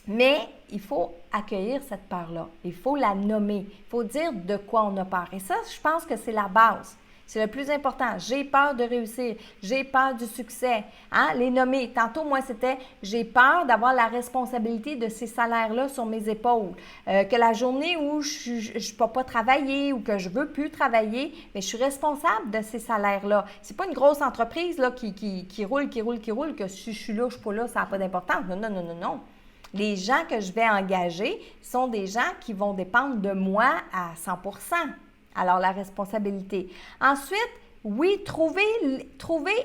Mais il faut accueillir cette peur-là. Il faut la nommer. Il faut dire de quoi on a peur. Et ça, je pense que c'est la base. C'est le plus important. J'ai peur de réussir. J'ai peur du succès. Hein? Les nommer. Tantôt, moi, c'était j'ai peur d'avoir la responsabilité de ces salaires-là sur mes épaules. Que la journée où je ne peux pas travailler ou que je ne veux plus travailler, mais je suis responsable de ces salaires-là. C'est pas une grosse entreprise là, qui roule, que si je suis là, je ne suis pas là, ça n'a pas d'importance. Non. Les gens que je vais engager sont des gens qui vont dépendre de moi à 100 %. Alors, la responsabilité. Ensuite, oui, trouver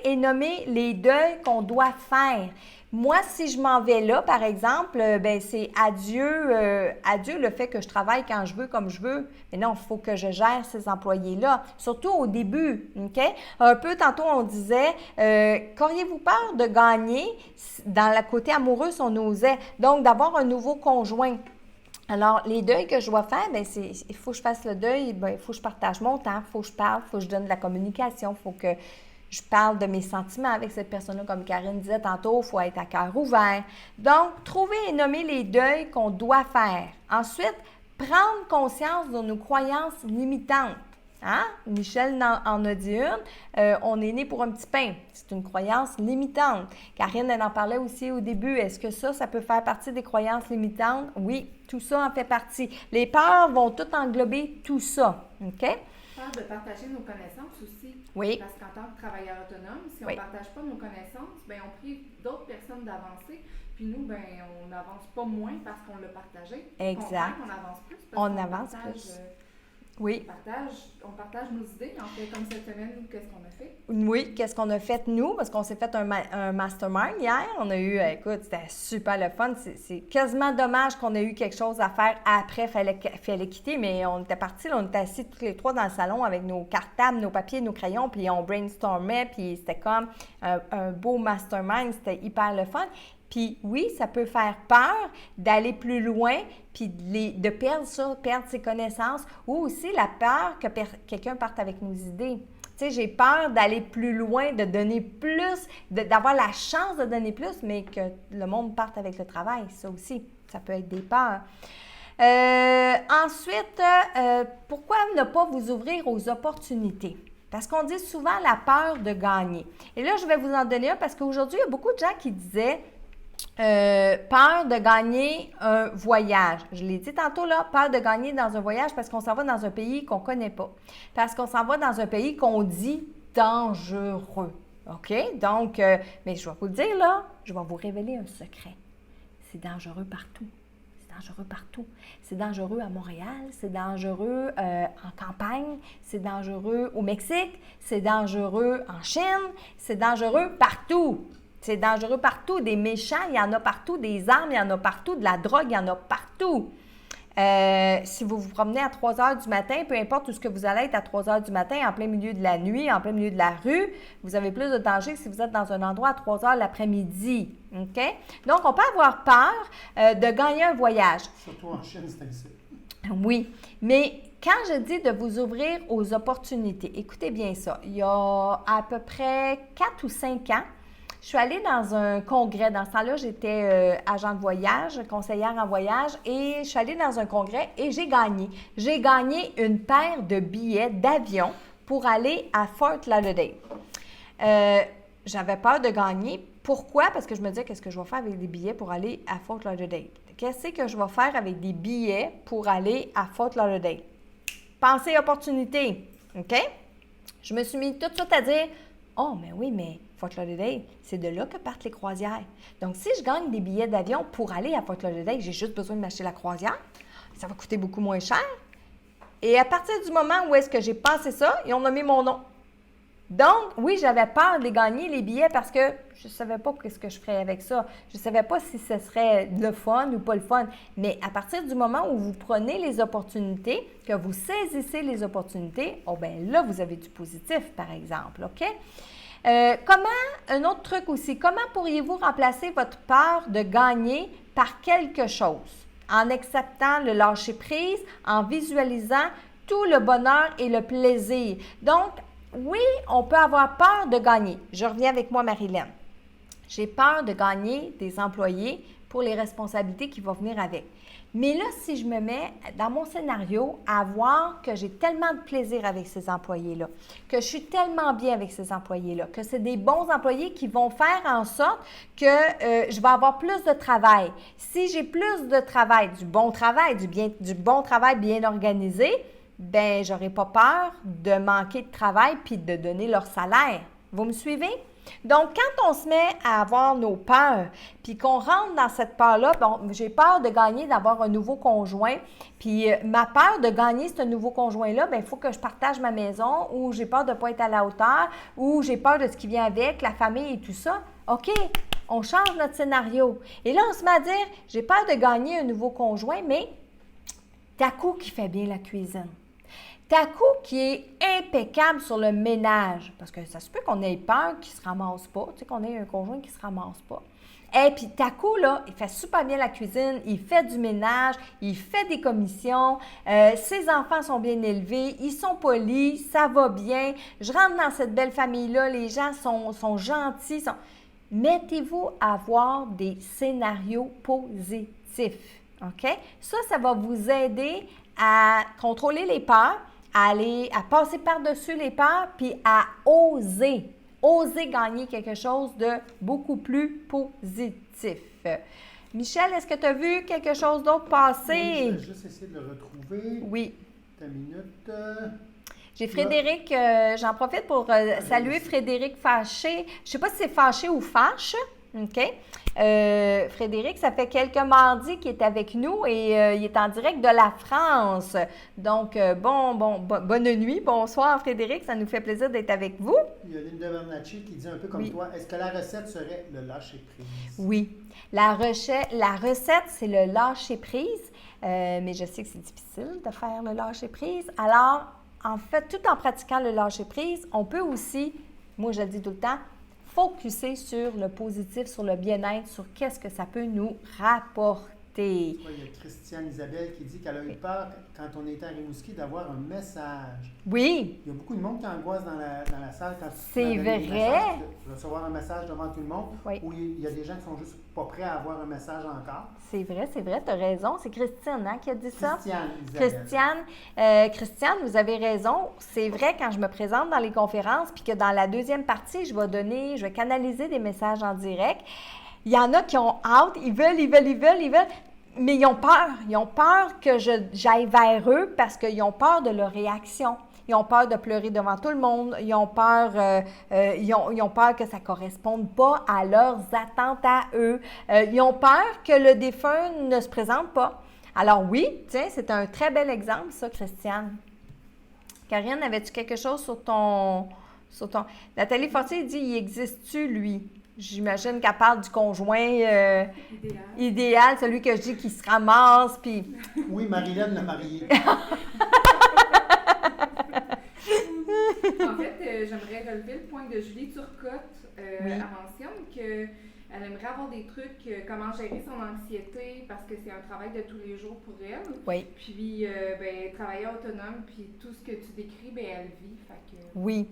et nommer les deuils qu'on doit faire. Moi, si je m'en vais là, par exemple, c'est adieu le fait que je travaille quand je veux, comme je veux. Mais non, il faut que je gère ces employés-là, surtout au début, OK? Un peu, tantôt, on disait, qu'auriez-vous peur de gagner dans le côté amoureux si on osait? Donc, d'avoir un nouveau conjoint. Alors, les deuils que je dois faire, il faut que je fasse le deuil, il faut que je partage mon temps, il faut que je parle, il faut que je donne de la communication, il faut que je parle de mes sentiments avec cette personne-là, comme Karine disait tantôt, il faut être à cœur ouvert. Donc, trouver et nommer les deuils qu'on doit faire. Ensuite, prendre conscience de nos croyances limitantes. Hein? Michel en a dit une. On est né pour un petit pain. C'est une croyance limitante. Karine, elle en parlait aussi au début. Est-ce que ça peut faire partie des croyances limitantes? Oui, tout ça en fait partie. Les peurs vont tout englober tout ça. OK? Peur de partager nos connaissances aussi. Oui. Parce qu'en tant que travailleur autonome, si on ne partage pas nos connaissances, on prive d'autres personnes d'avancer. Puis nous, on n'avance pas moins parce qu'on l'a partagé. Exact. On avance plus parce qu'on avance plus. Oui. On partage nos idées. En fait, comme cette semaine, qu'est-ce qu'on a fait? Oui, qu'est-ce qu'on a fait nous? Parce qu'on s'est fait un mastermind hier. On a eu, écoute, c'était super le fun. C'est quasiment dommage qu'on ait eu quelque chose à faire après. Fallait quitter, mais on était partis, on était assis tous les trois dans le salon avec nos cartables, nos papiers, nos crayons, puis on brainstormait, puis c'était comme un beau mastermind. C'était hyper le fun. Puis oui, ça peut faire peur d'aller plus loin, puis de perdre ça, perdre ses connaissances, ou aussi la peur que quelqu'un parte avec nos idées. Tu sais, j'ai peur d'aller plus loin, de donner plus, d'avoir la chance de donner plus, mais que le monde parte avec le travail. Ça aussi, ça peut être des peurs. Ensuite, pourquoi ne pas vous ouvrir aux opportunités? Parce qu'on dit souvent la peur de gagner. Et là, je vais vous en donner un parce qu'aujourd'hui, il y a beaucoup de gens qui disaient peur de gagner un voyage. Je l'ai dit tantôt, là, peur de gagner dans un voyage parce qu'on s'en va dans un pays qu'on ne connaît pas. Parce qu'on s'en va dans un pays qu'on dit dangereux. OK? Donc, mais je vais vous le dire, là, je vais vous révéler un secret. C'est dangereux partout. Dangereux partout. C'est dangereux à Montréal, c'est dangereux en campagne, c'est dangereux au Mexique, c'est dangereux en Chine, c'est dangereux partout. C'est dangereux partout. Des méchants, il y en a partout. Des armes, il y en a partout. De la drogue, il y en a partout. Si vous vous promenez à 3 heures du matin, peu importe où ce que vous allez être à 3 heures du matin, en plein milieu de la nuit, en plein milieu de la rue, vous avez plus de danger que si vous êtes dans un endroit à 3 heures l'après-midi. OK? Donc, on peut avoir peur de gagner un voyage. Surtout en Chine, c'est ainsi. Oui, mais quand je dis de vous ouvrir aux opportunités, écoutez bien ça. Il y a à peu près 4 ou 5 ans, je suis allée dans un congrès. Dans ce temps-là, j'étais agent de voyage, conseillère en voyage, et je suis allée dans un congrès et j'ai gagné. J'ai gagné une paire de billets d'avion pour aller à Fort Lauderdale. J'avais peur de gagner. Pourquoi? Parce que je me disais, qu'est-ce que je vais faire avec des billets pour aller à Fort Lauderdale? Qu'est-ce que je vais faire avec des billets pour aller à Fort Lauderdale? Pensez opportunité, OK? Je me suis mis tout de suite à dire, oh, mais oui, mais Fort Lauderdale, c'est de là que partent les croisières. Donc, si je gagne des billets d'avion pour aller à Fort Lauderdale, j'ai juste besoin de m'acheter la croisière. Ça va coûter beaucoup moins cher. Et à partir du moment où est-ce que j'ai pensé ça, ils ont nommé mon nom. Donc, oui, j'avais peur de les gagner, les billets, parce que je ne savais pas ce que je ferais avec ça. Je ne savais pas si ce serait le fun ou pas le fun. Mais à partir du moment où vous prenez les opportunités, que vous saisissez les opportunités, oh bien là, vous avez du positif, par exemple, OK? Un autre truc aussi, comment pourriez-vous remplacer votre peur de gagner par quelque chose? En acceptant le lâcher-prise, en visualisant tout le bonheur et le plaisir. Donc, oui, on peut avoir peur de gagner. Je reviens avec moi, Marilyn. J'ai peur de gagner des employés pour les responsabilités qui vont venir avec. Mais là, si je me mets dans mon scénario à voir que j'ai tellement de plaisir avec ces employés-là, que je suis tellement bien avec ces employés-là, que c'est des bons employés qui vont faire en sorte que je vais avoir plus de travail. Si j'ai plus de travail, du bon travail bien organisé, ben j'aurai pas peur de manquer de travail puis de donner leur salaire. Vous me suivez? Donc, quand on se met à avoir nos peurs, puis qu'on rentre dans cette peur-là, bon, j'ai peur de gagner, d'avoir un nouveau conjoint, puis ma peur de gagner ce nouveau conjoint-là, bien, il faut que je partage ma maison, ou j'ai peur de ne pas être à la hauteur, ou j'ai peur de ce qui vient avec, la famille et tout ça. OK, on change notre scénario. Et là, on se met à dire, j'ai peur de gagner un nouveau conjoint, mais Taco qui fait bien la cuisine. Taco qui est impeccable sur le ménage, parce que ça se peut qu'on ait peur qu'il ne se ramasse pas, tu sais, qu'on ait un conjoint qui ne se ramasse pas. Et puis Taco, là, il fait super bien la cuisine, il fait du ménage, il fait des commissions, ses enfants sont bien élevés, ils sont polis, ça va bien. Je rentre dans cette belle famille-là, les gens sont gentils. Mettez-vous à avoir des scénarios positifs, OK? Ça va vous aider à contrôler les peurs, à passer par-dessus les peurs, puis à oser gagner quelque chose de beaucoup plus positif. Michel, est-ce que tu as vu quelque chose d'autre passer? Oui, je vais juste essayer de le retrouver. Oui. Une minute. J'ai Frédéric, j'en profite pour saluer Frédéric Fâché. Je ne sais pas si c'est Fâché ou Fâche. OK. Frédéric, ça fait quelques mardis qu'il est avec nous et il est en direct de la France. Donc, bonne nuit, bonsoir Frédéric, ça nous fait plaisir d'être avec vous. Il y a Linda Bernacci qui dit un peu comme toi, est-ce que la recette serait le lâcher-prise? Oui, la recette, c'est le lâcher-prise, mais je sais que c'est difficile de faire le lâcher-prise. Alors, en fait, tout en pratiquant le lâcher-prise, on peut aussi, moi je le dis tout le temps, focusser sur le positif, sur le bien-être, sur qu'est-ce que ça peut nous rapporter. Il y a Christiane Isabelle qui dit qu'elle a eu peur, quand on était à Rimouski, d'avoir un message. Oui. Il y a beaucoup de monde qui angoisse dans la salle quand C'est vrai. De recevoir un message devant tout le monde. Oui. Ou il y a des gens qui sont juste pas prêts à avoir un message encore. C'est vrai, tu as raison. C'est Christine qui a dit ça. Christiane Isabelle. Christiane, vous avez raison. C'est vrai, quand je me présente dans les conférences, puis que dans la deuxième partie, je vais canaliser des messages en direct. Il y en a qui ont hâte, ils veulent, mais ils ont peur. Ils ont peur que j'aille vers eux parce qu'ils ont peur de leur réaction. Ils ont peur de pleurer devant tout le monde. Ils ont peur, ils ont peur que ça ne corresponde pas à leurs attentes à eux. Ils ont peur que le défunt ne se présente pas. Alors oui, tiens, c'est un très bel exemple, ça, Christiane. Karine, avais-tu quelque chose sur ton... Nathalie Fortier dit, il existe-tu, lui? J'imagine qu'elle parle du conjoint idéal, celui que je dis qui se ramasse, puis... Oui, Marilyn l'a marié. En fait, j'aimerais relever le point de Julie Turcotte. Oui. Elle mentionne qu'elle aimerait avoir des trucs, comment gérer son anxiété, parce que c'est un travail de tous les jours pour elle. Oui. Puis, travailler autonome, puis tout ce que tu décris, elle vit. Fait que... Oui.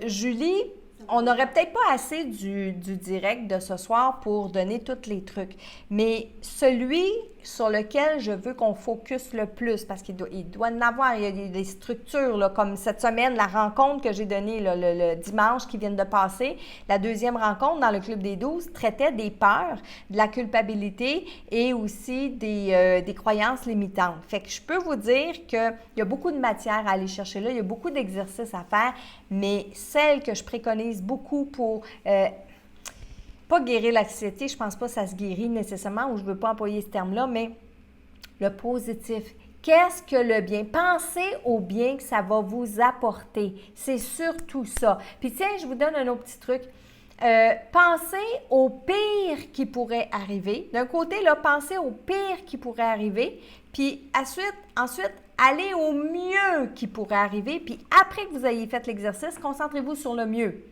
Julie, on n'aurait peut-être pas assez du direct de ce soir pour donner tous les trucs, mais celui sur lequel je veux qu'on focus le plus, parce qu'il doit en avoir, il y a des structures, là, comme cette semaine, la rencontre que j'ai donnée là, le dimanche qui vient de passer, la deuxième rencontre dans le Club des 12 traitait des peurs, de la culpabilité et aussi des croyances limitantes. Fait que je peux vous dire qu'il y a beaucoup de matière à aller chercher là, il y a beaucoup d'exercices à faire, mais celle que je préconise beaucoup pour... pas guérir l'anxiété, je pense pas que ça se guérit nécessairement, ou je ne veux pas employer ce terme-là, mais le positif. Qu'est-ce que le bien? Pensez au bien que ça va vous apporter. C'est surtout ça. Puis tiens, je vous donne un autre petit truc. Pensez au pire qui pourrait arriver. D'un côté, là, pensez au pire qui pourrait arriver, puis ensuite, allez au mieux qui pourrait arriver, puis après que vous ayez fait l'exercice, concentrez-vous sur le mieux.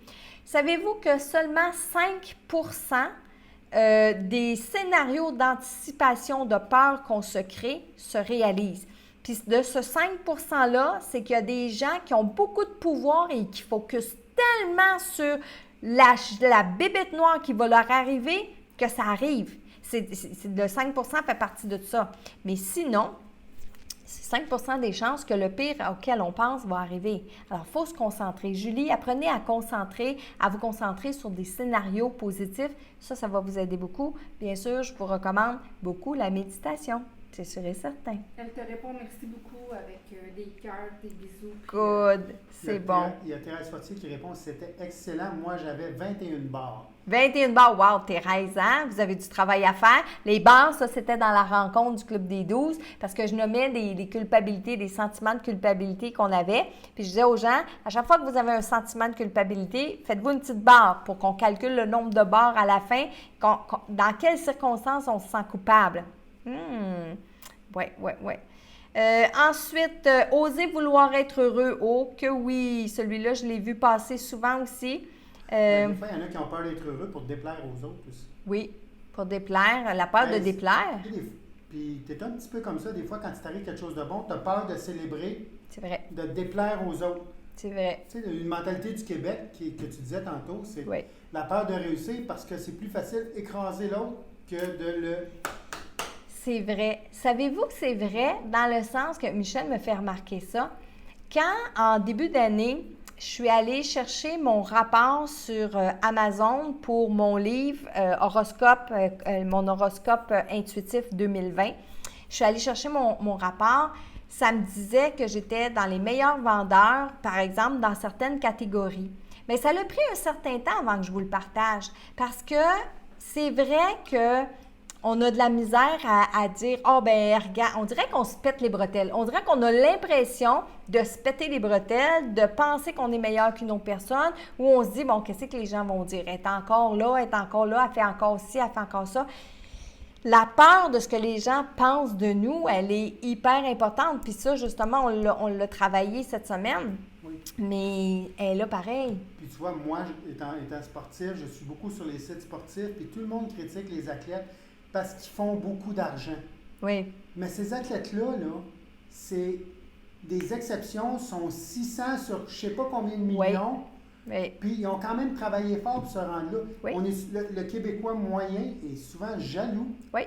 Savez-vous que seulement 5% des scénarios d'anticipation de peur qu'on se crée se réalisent? Puis de ce 5%-là, c'est qu'il y a des gens qui ont beaucoup de pouvoir et qui focusent tellement sur la bébête noire qui va leur arriver que ça arrive. Le 5% fait partie de ça. Mais sinon, c'est 5% des chances que le pire auquel on pense va arriver. Alors, il faut se concentrer. Julie, apprenez à vous concentrer sur des scénarios positifs. Ça va vous aider beaucoup. Bien sûr, je vous recommande beaucoup la méditation. C'est sûr et certain. Elle te répond merci beaucoup avec des cœurs, des bisous. Good. C'est bon. Il y a Thérèse Fortier qui répond, c'était excellent. Moi, j'avais 21 barres. 21 barres. Wow, Thérèse, hein? Vous avez du travail à faire. Les barres, ça, c'était dans la rencontre du Club des 12 parce que je nommais des culpabilités, des sentiments de culpabilité qu'on avait. Puis je disais aux gens, à chaque fois que vous avez un sentiment de culpabilité, faites-vous une petite barre pour qu'on calcule le nombre de barres à la fin. Dans quelles circonstances on se sent coupable? Oui. Ensuite, osez vouloir être heureux. Oh, que oui! Celui-là, je l'ai vu passer souvent aussi. Des fois, il y en a qui ont peur d'être heureux pour déplaire aux autres aussi. Oui, pour déplaire. La peur de déplaire. Puis, tu es un petit peu comme ça. Des fois, quand il t'arrive quelque chose de bon, tu as peur de célébrer. C'est vrai. De déplaire aux autres. C'est vrai. Tu sais, une mentalité du Québec que tu disais tantôt, c'est oui. La peur de réussir parce que c'est plus facile d'écraser l'autre que de le... C'est vrai. Savez-vous que c'est vrai dans le sens que Michel me fait remarquer ça? Quand, en début d'année, je suis allée chercher mon rapport sur Amazon pour mon livre horoscope, mon horoscope intuitif 2020, je suis allée chercher mon rapport. Ça me disait que j'étais dans les meilleurs vendeurs, par exemple, dans certaines catégories. Mais ça a pris un certain temps avant que je vous le partage parce que c'est vrai que on a de la misère à dire « Ah, ben regarde, on dirait qu'on se pète les bretelles. » On dirait qu'on a l'impression de se péter les bretelles, de penser qu'on est meilleur qu'une autre personne, ou on se dit « Bon, qu'est-ce que les gens vont dire? Elle est encore là, elle fait encore ci, elle fait encore ça. » La peur de ce que les gens pensent de nous, elle est hyper importante. Puis ça, justement, on l'a travaillé cette semaine. Oui. Mais elle est là pareil. Puis tu vois, moi, étant sportif, je suis beaucoup sur les sites sportifs, puis tout le monde critique les athlètes parce qu'ils font beaucoup d'argent. Oui. Mais ces athlètes-là, c'est des exceptions, sont 600 sur je ne sais pas combien de millions. Oui. Puis ils ont quand même travaillé fort pour se rendre là. Oui. Le Québécois moyen est souvent jaloux. Oui,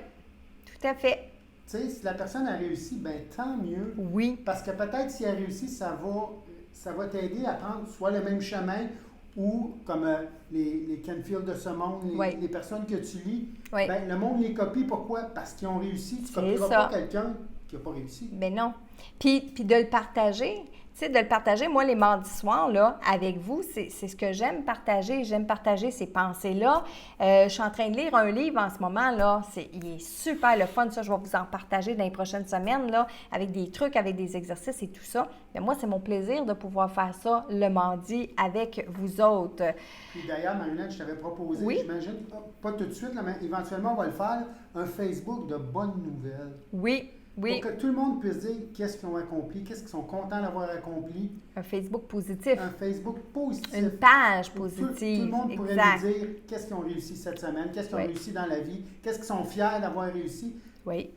tout à fait. Tu sais, si la personne a réussi, ben tant mieux. Oui. Parce que peut-être si elle réussit, ça va t'aider à prendre soit le même chemin ou comme les Canfield de ce monde, les personnes que tu lis, ben, le monde les copie. Pourquoi? Parce qu'ils ont réussi. Tu ne copieras pas quelqu'un qui n'a pas réussi. Ben non. Puis de le partager. Tu sais, de le partager, moi, les mardis soirs, là, avec vous, c'est ce que j'aime partager. J'aime partager ces pensées-là. Je suis en train de lire un livre en ce moment, là. Il est super le fun, ça. Je vais vous en partager dans les prochaines semaines, là, avec des trucs, avec des exercices et tout ça. Mais moi, c'est mon plaisir de pouvoir faire ça le mardi avec vous autres. Puis d'ailleurs, Marinette, je t'avais proposé, j'imagine, pas tout de suite, là, mais éventuellement, on va le faire, un Facebook de bonnes nouvelles. Oui. Oui. Pour que tout le monde puisse dire qu'est-ce qu'ils ont accompli, qu'est-ce qu'ils sont contents d'avoir accompli. Un Facebook positif. Un Facebook positif. Une page positive. Tout le monde pourrait nous dire qu'est-ce qu'ils ont réussi cette semaine, qu'est-ce qu'ils ont réussi dans la vie, qu'est-ce qu'ils sont fiers d'avoir réussi. Oui,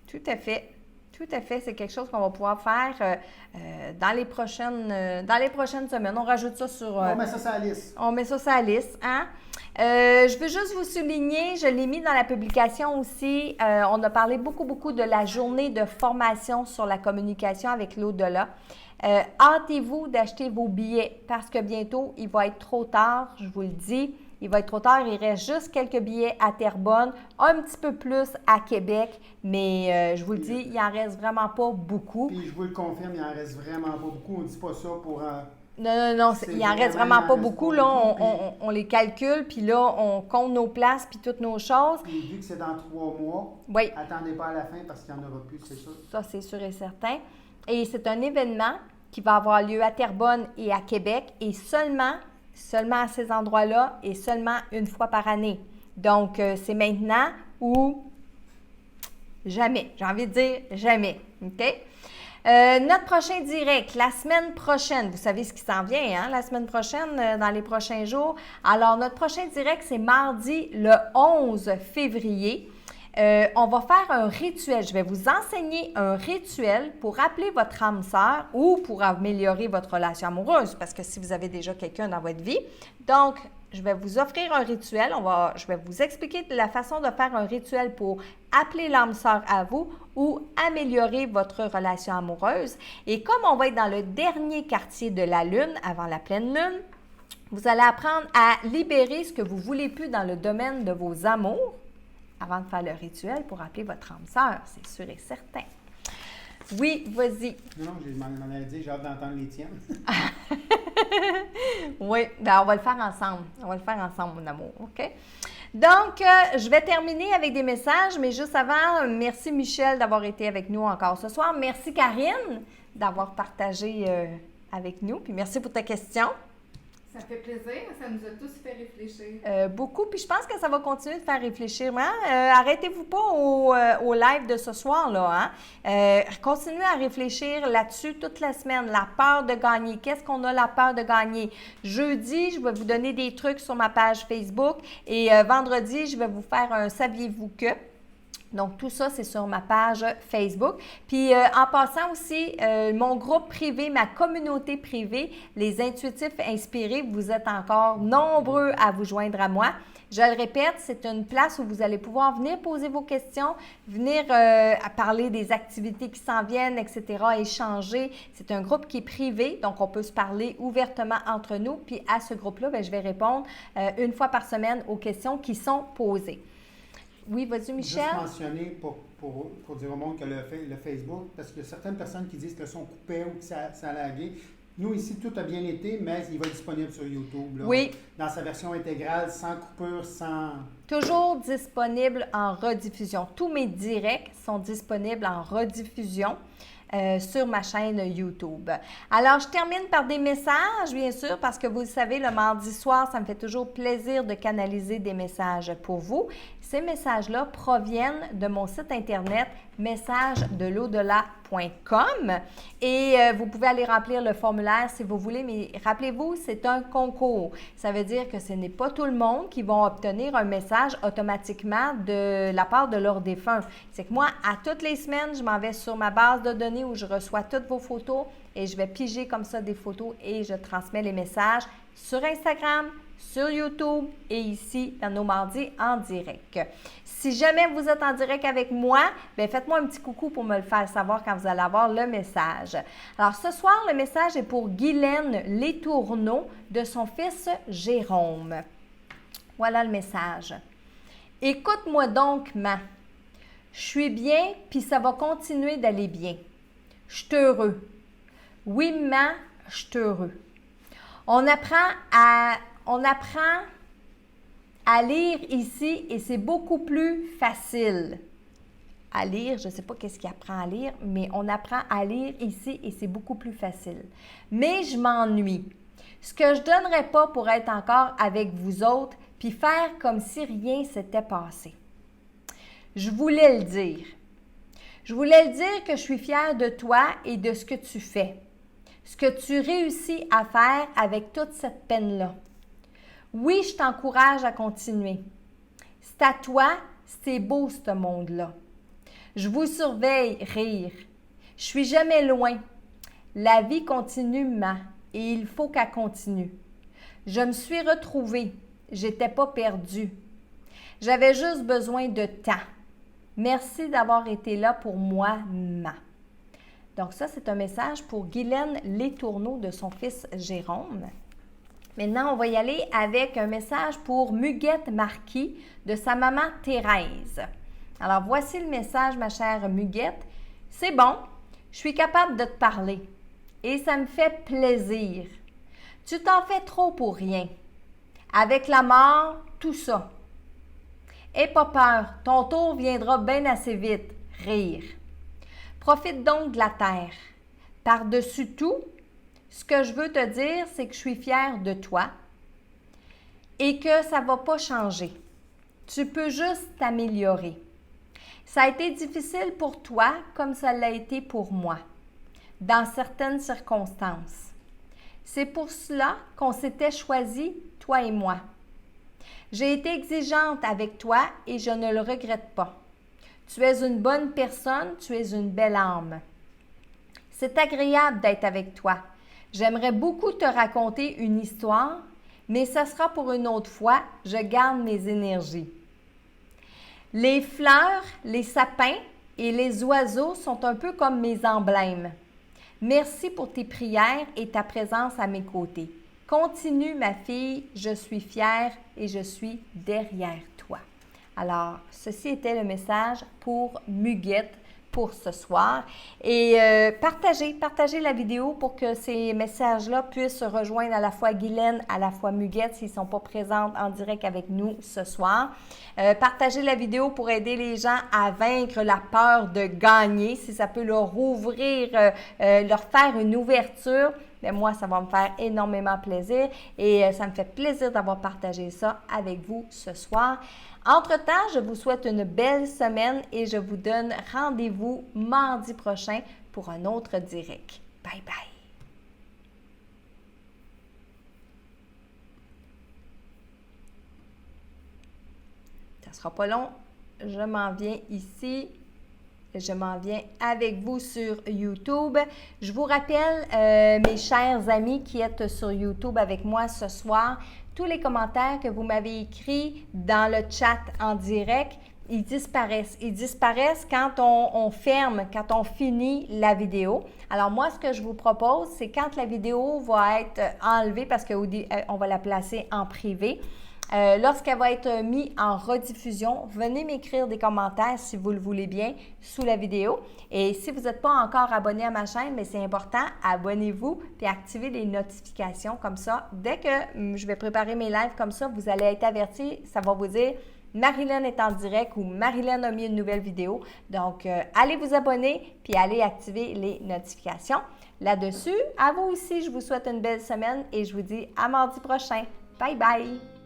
tout à fait. Tout à fait. C'est quelque chose qu'on va pouvoir faire dans les prochaines semaines. On rajoute ça sur... on met ça sur la liste. On met ça sur la liste, hein? Je veux juste vous souligner, je l'ai mis dans la publication aussi, on a parlé beaucoup de la journée de formation sur la communication avec l'au-delà. Hâtez-vous d'acheter vos billets parce que bientôt, il va être trop tard, je vous le dis. Il va être trop tard, il reste juste quelques billets à Terrebonne, un petit peu plus à Québec, mais je vous le dis, il n'en reste vraiment pas beaucoup. Puis je vous le confirme, il n'en reste vraiment pas beaucoup. On ne dit pas ça pour... Non, il n'en reste vraiment pas beaucoup. Là, on les calcule, puis là, on compte nos places, puis toutes nos choses. Puis vu que c'est dans 3 mois, attendez pas à la fin parce qu'il n'y en aura plus, c'est sûr. Ça, c'est sûr et certain. Et c'est un événement qui va avoir lieu à Terrebonne et à Québec, et seulement à ces endroits-là, et seulement une fois par année. Donc, c'est maintenant ou jamais. J'ai envie de dire jamais. OK? Notre prochain direct, la semaine prochaine, vous savez ce qui s'en vient, hein? La semaine prochaine, dans les prochains jours. Alors, notre prochain direct, c'est mardi le 11 février. On va faire un rituel. Je vais vous enseigner un rituel pour appeler votre âme sœur ou pour améliorer votre relation amoureuse, parce que si vous avez déjà quelqu'un dans votre vie. Donc, je vais vous offrir un rituel. Je vais vous expliquer la façon de faire un rituel pour appeler l'âme sœur à vous ou améliorer votre relation amoureuse. Et comme on va être dans le dernier quartier de la Lune, avant la pleine Lune, vous allez apprendre à libérer ce que vous ne voulez plus dans le domaine de vos amours avant de faire le rituel pour appeler votre âme sœur, c'est sûr et certain. Oui, vas-y. Non, je m'en allais dire, j'ai hâte d'entendre les tiennes. Oui, bien, on va le faire ensemble. On va le faire ensemble, mon amour, OK? Donc, je vais terminer avec des messages, mais juste avant, merci Michel d'avoir été avec nous encore ce soir. Merci Karine d'avoir partagé avec nous, puis merci pour ta question. Ça fait plaisir, ça nous a tous fait réfléchir. Beaucoup, puis je pense que ça va continuer de faire réfléchir. Hein? Arrêtez-vous pas au live de ce soir-là. Hein? Continuez à réfléchir là-dessus toute la semaine. La peur de gagner. Qu'est-ce qu'on a la peur de gagner? Jeudi, je vais vous donner des trucs sur ma page Facebook et vendredi, je vais vous faire un « Saviez-vous que ». Donc, tout ça, c'est sur ma page Facebook. Puis, en passant aussi, mon groupe privé, ma communauté privée, les Intuitifs Inspirés, vous êtes encore nombreux à vous joindre à moi. Je le répète, c'est une place où vous allez pouvoir venir poser vos questions, venir à parler des activités qui s'en viennent, etc., échanger. C'est un groupe qui est privé, donc on peut se parler ouvertement entre nous. Puis, à ce groupe-là, bien, je vais répondre une fois par semaine aux questions qui sont posées. Oui, vas-y, Michel. Juste mentionner pour dire au monde que le Facebook, parce qu'il y a certaines personnes qui disent que le son coupait ou que ça a lagué. Nous, ici, tout a bien été, mais il va être disponible sur YouTube. Là, oui. Dans sa version intégrale, sans coupure, sans... Toujours disponible en rediffusion. Tous mes directs sont disponibles en rediffusion. sur ma chaîne YouTube. Alors, je termine par des messages, bien sûr, parce que vous le savez, le mardi soir, ça me fait toujours plaisir de canaliser des messages pour vous. Ces messages-là proviennent de mon site internet messagesdelau-delà.com et vous pouvez aller remplir le formulaire si vous voulez, mais rappelez-vous, c'est un concours. Ça veut dire que ce n'est pas tout le monde qui va obtenir un message automatiquement de la part de leur défunt. C'est que moi, à toutes les semaines, je m'en vais sur ma base de données où je reçois toutes vos photos et je vais piger comme ça des photos et je transmets les messages sur Instagram, sur YouTube et ici dans nos mardis en direct. Si jamais vous êtes en direct avec moi, bien faites-moi un petit coucou pour me le faire savoir quand vous allez avoir le message. Alors ce soir, le message est pour Guylaine Letourneau de son fils Jérôme. Voilà le message. Écoute-moi donc, ma. Je suis bien, puis ça va continuer d'aller bien. Je suis heureux. Oui, ma, je suis heureux. On apprend à lire ici et c'est beaucoup plus facile. À lire, je ne sais pas qu'est-ce qu'il apprend à lire, mais on apprend à lire ici et c'est beaucoup plus facile. Mais je m'ennuie. Ce que je ne donnerais pas pour être encore avec vous autres, puis faire comme si rien s'était passé. Je voulais le dire. Je voulais le dire que je suis fière de toi et de ce que tu fais. Ce que tu réussis à faire avec toute cette peine-là. Oui, je t'encourage à continuer. C'est à toi, c'est beau ce monde-là. Je vous surveille rire. Je suis jamais loin. La vie continue, ma, et il faut qu'elle continue. Je me suis retrouvée. J'étais pas perdue. J'avais juste besoin de temps. Merci d'avoir été là pour moi, ma. Donc ça, c'est un message pour Guylaine Letourneau de son fils Jérôme. Maintenant, on va y aller avec un message pour Muguette Marquis de sa maman Thérèse. Alors, voici le message, ma chère Muguette. C'est bon, je suis capable de te parler et ça me fait plaisir. Tu t'en fais trop pour rien. Avec la mort, tout ça. Aie pas peur, ton tour viendra bien assez vite. Rire. Profite donc de la terre. Par-dessus tout, ce que je veux te dire, c'est que je suis fière de toi et que ça ne va pas changer. Tu peux juste t'améliorer. Ça a été difficile pour toi comme ça l'a été pour moi, dans certaines circonstances. C'est pour cela qu'on s'était choisi, toi et moi. J'ai été exigeante avec toi et je ne le regrette pas. Tu es une bonne personne, tu es une belle âme. C'est agréable d'être avec toi. J'aimerais beaucoup te raconter une histoire, mais ce sera pour une autre fois. Je garde mes énergies. Les fleurs, les sapins et les oiseaux sont un peu comme mes emblèmes. Merci pour tes prières et ta présence à mes côtés. Continue, ma fille, je suis fière et je suis derrière toi. Alors, ceci était le message pour Muguette pour ce soir. Et partagez la vidéo pour que ces messages-là puissent rejoindre à la fois Guylaine, à la fois Muguette s'ils ne sont pas présentes en direct avec nous ce soir. Partagez la vidéo pour aider les gens à vaincre la peur de gagner, si ça peut leur ouvrir, leur faire une ouverture. Mais moi, ça va me faire énormément plaisir et ça me fait plaisir d'avoir partagé ça avec vous ce soir. Entre-temps, je vous souhaite une belle semaine et je vous donne rendez-vous mardi prochain pour un autre direct. Bye bye! Ça ne sera pas long. Je m'en viens ici. Je m'en viens avec vous sur YouTube. Je vous rappelle, mes chers amis qui êtes sur YouTube avec moi ce soir, tous les commentaires que vous m'avez écrits dans le chat en direct, ils disparaissent. Ils disparaissent quand on ferme, quand on finit la vidéo. Alors moi, ce que je vous propose, c'est quand la vidéo va être enlevée, parce qu'on va la placer en privé, lorsqu'elle va être mise en rediffusion, venez m'écrire des commentaires si vous le voulez bien sous la vidéo. Et si vous n'êtes pas encore abonné à ma chaîne, mais c'est important, abonnez-vous et activez les notifications comme ça. Dès que je vais préparer mes lives comme ça, vous allez être avertis, ça va vous dire Marilyn est en direct ou Marilyn a mis une nouvelle vidéo. Donc, allez vous abonner puis allez activer les notifications. Là-dessus, à vous aussi, je vous souhaite une belle semaine et je vous dis à mardi prochain. Bye bye!